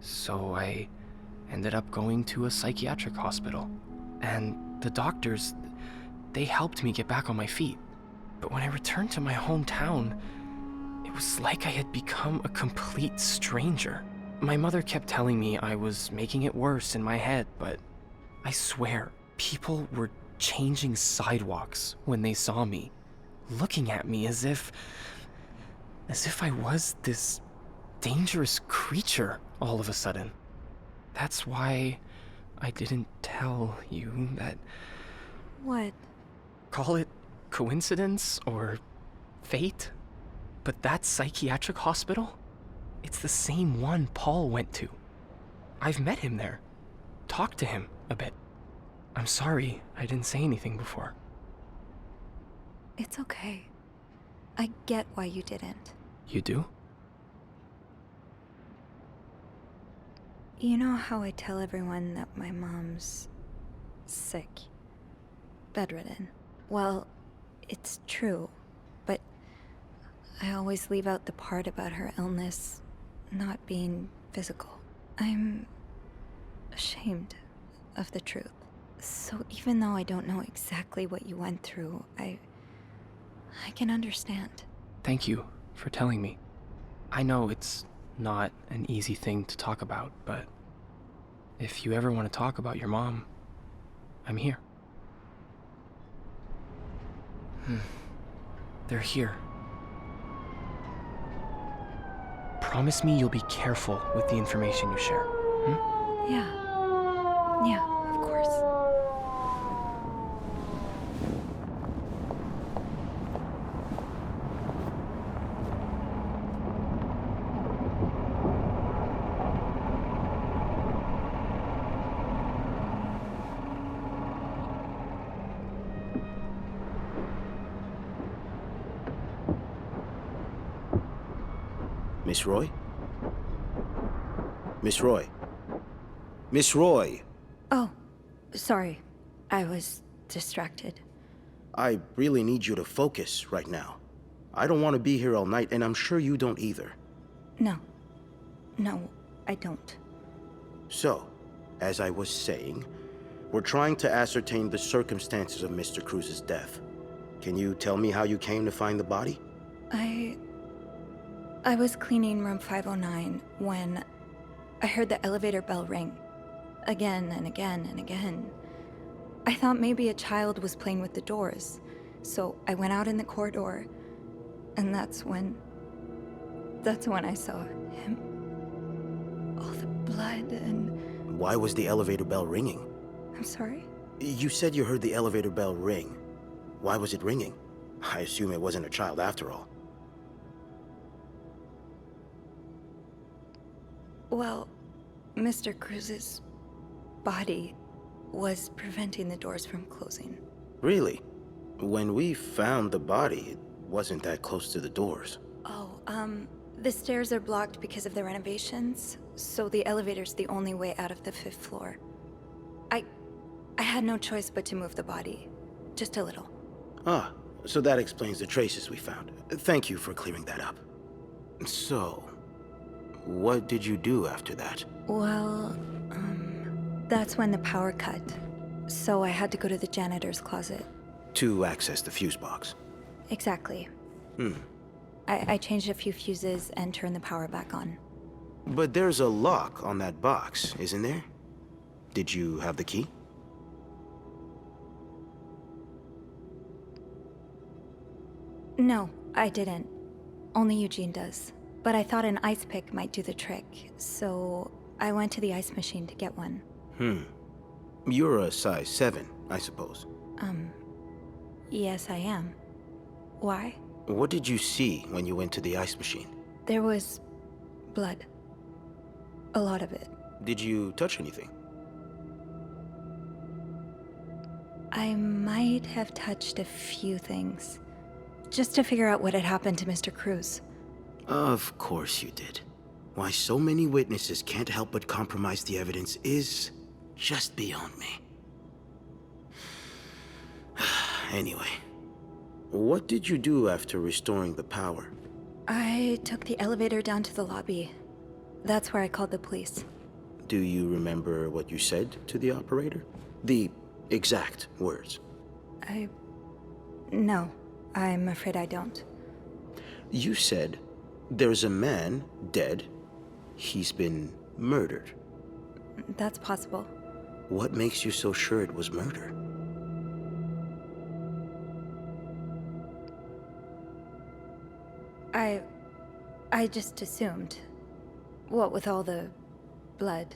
So I ended up going to a psychiatric hospital. And the doctors, they helped me get back on my feet. But when I returned to my hometown, it was like I had become a complete stranger. My mother kept telling me I was making it worse in my head, but I swear, people were changing sidewalks when they saw me, looking at me as if I was this dangerous creature all of a sudden. That's why I didn't tell you that. What? Call it coincidence or fate, but that psychiatric hospital, it's the same one Paul went to. I've met him there, talked to him a bit. I'm sorry I didn't say anything before. It's okay. I get why you didn't. You do? You know how I tell everyone that my mom's sick, bedridden? Well, it's true, but I always leave out the part about her illness not being physical. I'm ashamed of the truth. So even though I don't know exactly what you went through, I can understand. Thank you for telling me. I know it's not an easy thing to talk about, but if you ever want to talk about your mom, I'm here. They're here. Promise me you'll be careful with the information you share. Yeah, of course. Miss Roy? Miss Roy? Miss Roy! Oh, sorry. I was distracted. I really need you to focus right now. I don't want to be here all night, and I'm sure you don't either. No, I don't. So, as I was saying, we're trying to ascertain the circumstances of Mr. Cruz's death. Can you tell me how you came to find the body? I was cleaning room 509 when I heard the elevator bell ring. Again and again and again. I thought maybe a child was playing with the doors, so I went out in the corridor, and that's when I saw him. All the blood and... Why was the elevator bell ringing? I'm sorry? You said you heard the elevator bell ring. Why was it ringing? I assume it wasn't a child after all. Well, Mr. Cruz's body was preventing the doors from closing. Really? When we found the body, it wasn't that close to the doors. Oh, The stairs are blocked because of the renovations, so the elevator's the only way out of the 5th floor. I had no choice but to move the body. Just a little. Ah, so that explains the traces we found. Thank you for clearing that up. So, what did you do after that? Well, that's when the power cut. So I had to go to the janitor's closet. To access the fuse box. Exactly. I changed a few fuses and turned the power back on. But there's a lock on that box, isn't there? Did you have the key? No, I didn't. Only Eugene does. But I thought an ice pick might do the trick, so I went to the ice machine to get one. You're a size 7, I suppose. Yes, I am. Why? What did you see when you went to the ice machine? There was blood. A lot of it. Did you touch anything? I might have touched a few things. Just to figure out what had happened to Mr. Cruz. Of course you did. Why so many witnesses can't help but compromise the evidence is just beyond me. Anyway, what did you do after restoring the power? I took the elevator down to the lobby. That's where I called the police. Do you remember what you said to the operator? The exact words. No, I'm afraid I don't. You said, there's a man dead. He's been murdered. That's possible. What makes you so sure it was murder? I just assumed. What with all the blood.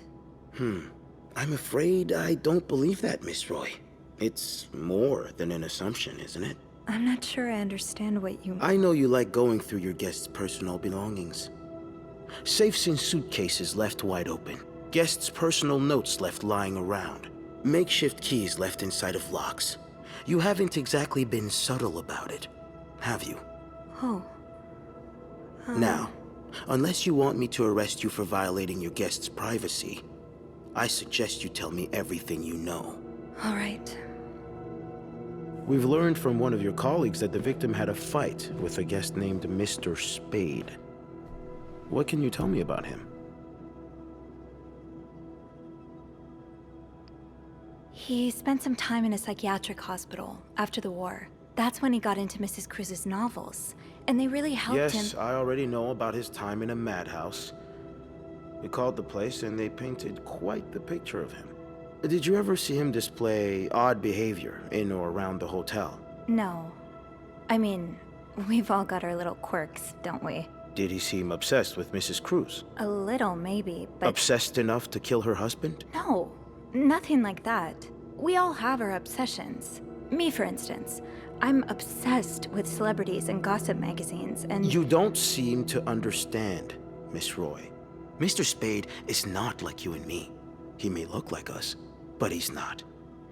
I'm afraid I don't believe that, Miss Roy. It's more than an assumption, isn't it? I'm not sure I understand what you... I know you like going through your guests' personal belongings. Safes and suitcases left wide open. Guests' personal notes left lying around. Makeshift keys left inside of locks. You haven't exactly been subtle about it, have you? Oh. Now, unless you want me to arrest you for violating your guests' privacy, I suggest you tell me everything you know. All right. We've learned from one of your colleagues that the victim had a fight with a guest named Mr. Spade. What can you tell me about him? He spent some time in a psychiatric hospital after the war. That's when he got into Mrs. Cruz's novels, and they really helped him. Yes, I already know about his time in a madhouse. We called the place and they painted quite the picture of him. Did you ever see him display odd behavior in or around the hotel? No. I mean, we've all got our little quirks, don't we? Did he seem obsessed with Mrs. Cruz? A little, maybe, but... Obsessed enough to kill her husband? No, nothing like that. We all have our obsessions. Me, for instance. I'm obsessed with celebrities and gossip magazines, and... You don't seem to understand, Miss Roy. Mr. Spade is not like you and me. He may look like us, but he's not.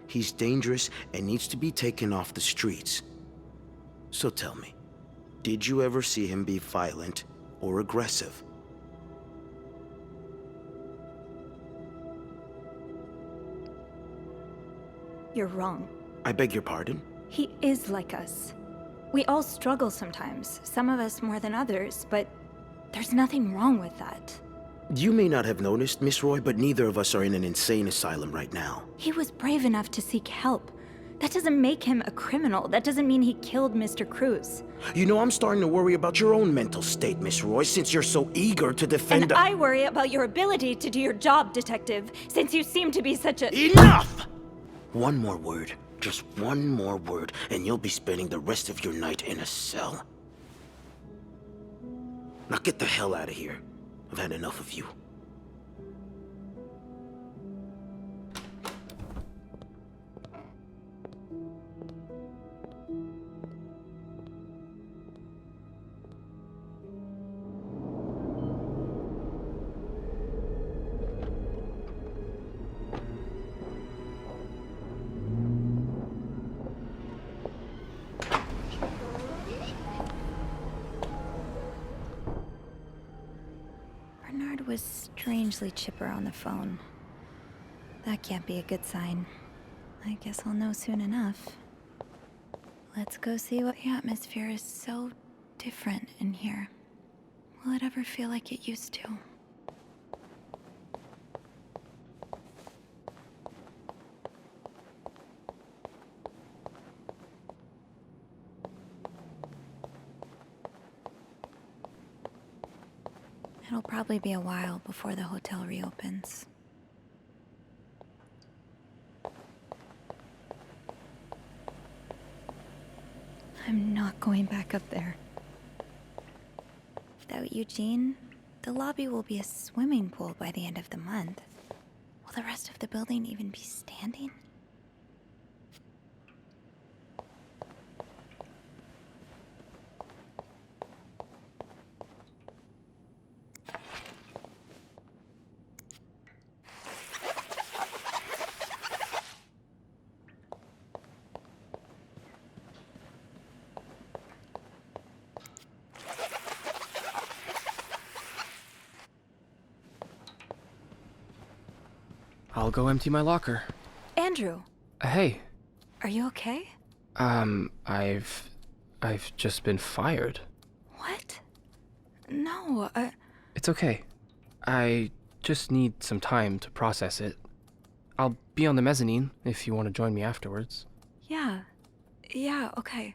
He's dangerous and needs to be taken off the streets. So tell me, did you ever see him be violent or aggressive? You're wrong. I beg your pardon? He is like us. We all struggle sometimes, some of us more than others, but there's nothing wrong with that. You may not have noticed, Miss Roy, but neither of us are in an insane asylum right now. He was brave enough to seek help. That doesn't make him a criminal. That doesn't mean he killed Mr. Cruz. You know, I'm starting to worry about your own mental state, Miss Roy, since you're so eager to defend And I worry about your ability to do your job, Detective, since you seem to be such a— Enough! One more word, just one more word, and you'll be spending the rest of your night in a cell. Now get the hell out of here. I've had enough of you. Bernard was strangely chipper on the phone. That can't be a good sign. I guess I'll know soon enough. Let's go see what the atmosphere is so different in here. Will it ever feel like it used to? It'll probably be a while before the hotel reopens. I'm not going back up there. Without Eugene, the lobby will be a swimming pool by the end of the month. Will the rest of the building even be standing? I'll go empty my locker. Andrew, Hey, are you okay? I've just been fired. What? No, It's okay. I just need some time to process it. I'll be on the mezzanine if you want to join me afterwards. yeah. Yeah, okay.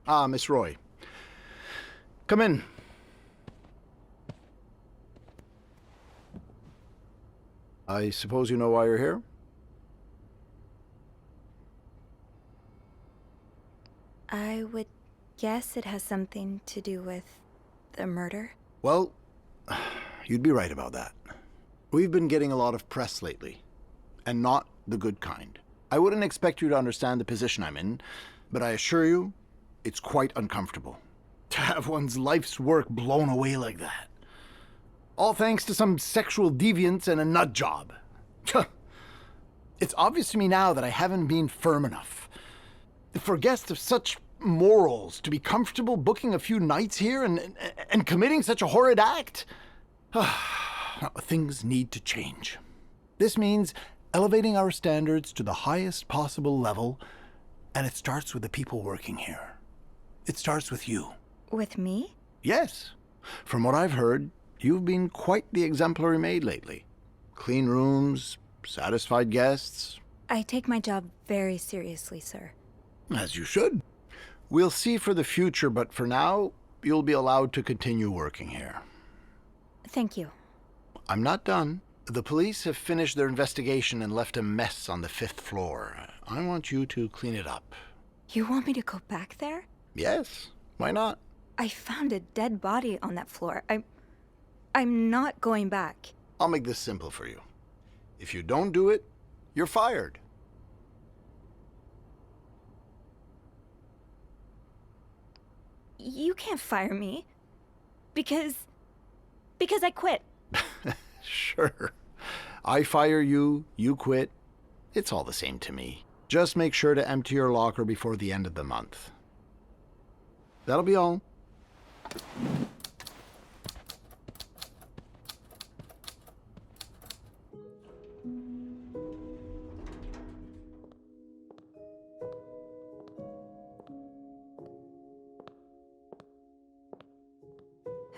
Ah, Miss Roy. Come in. I suppose you know why you're here? I would guess it has something to do with the murder. Well, you'd be right about that. We've been getting a lot of press lately, and not the good kind. I wouldn't expect you to understand the position I'm in, but I assure you, it's quite uncomfortable to have one's life's work blown away like that. All thanks to some sexual deviance and a nut job. It's obvious to me now that I haven't been firm enough. For guests of such morals to be comfortable booking a few nights here and committing such a horrid act. Things need to change. This means elevating our standards to the highest possible level, and it starts with the people working here. It starts with you. With me? Yes. From what I've heard, you've been quite the exemplary maid lately. Clean rooms, satisfied guests. I take my job very seriously, sir. As you should. We'll see for the future, but for now, you'll be allowed to continue working here. Thank you. I'm not done. The police have finished their investigation and left a mess on the 5th floor. I want you to clean it up. You want me to go back there? Yes, why not? I found a dead body on that floor. I'm not going back. I'll make this simple for you. If you don't do it, you're fired. You can't fire me. Because I quit. Sure. I fire you, you quit. It's all the same to me. Just make sure to empty your locker before the end of the month. That'll be all.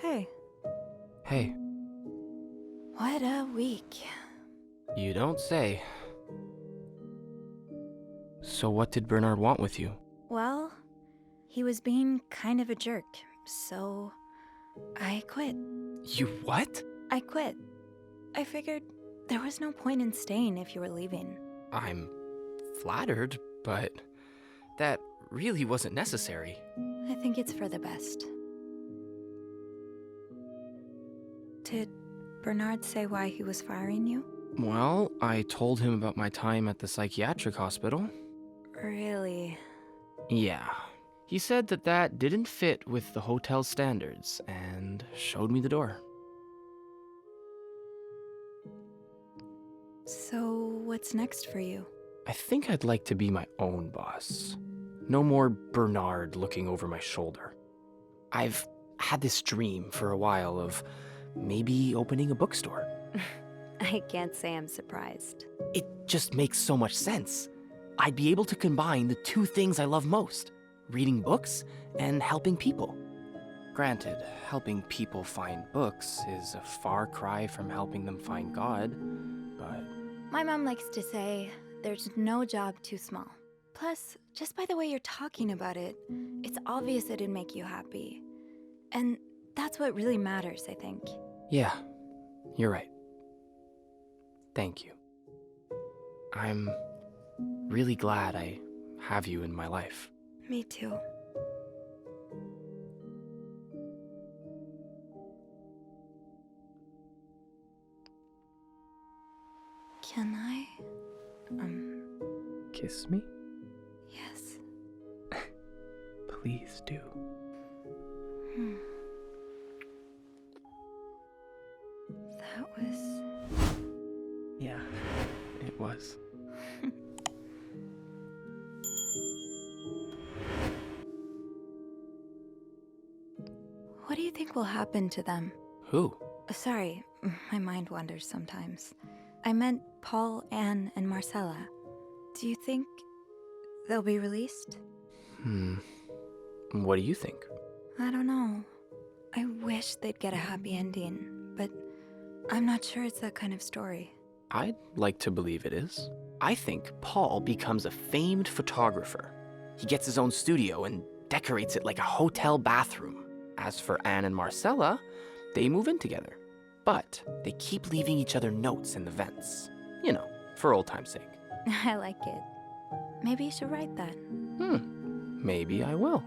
Hey. Hey, What a week. you don't say. So what did Bernard want with you? Well, he was being kind of a jerk, so I quit. You what? I quit. I figured there was no point in staying if you were leaving. I'm flattered, but that really wasn't necessary. I think it's for the best. Did Bernard say why he was firing you? Well, I told him about my time at the psychiatric hospital. Really? Yeah. He said that didn't fit with the hotel standards and showed me the door. So, what's next for you? I think I'd like to be my own boss. No more Bernard looking over my shoulder. I've had this dream for a while of maybe opening a bookstore. I can't say I'm surprised. It just makes so much sense. I'd be able to combine the two things I love most, reading books and helping people. Granted, helping people find books is a far cry from helping them find God, but... My mom likes to say, there's no job too small. Plus, just by the way you're talking about it, it's obvious it'd make you happy. And that's what really matters, I think. Yeah, you're right. Thank you. I'm really glad I have you in my life. Me too. Can I, Kiss me? yes. Please do. That was... Yeah, it was. What do you think will happen to them? Who? Sorry, my mind wanders sometimes. I meant Paul, Anne, and Marcella. Do you think they'll be released? What do you think? I don't know. I wish they'd get a happy ending, but I'm not sure it's that kind of story. I'd like to believe it is. I think Paul becomes a famed photographer. He gets his own studio and decorates it like a hotel bathroom. As for Anne and Marcella, they move in together. But they keep leaving each other notes in the vents. You know, for old time's sake. I like it. Maybe you should write that. Maybe I will.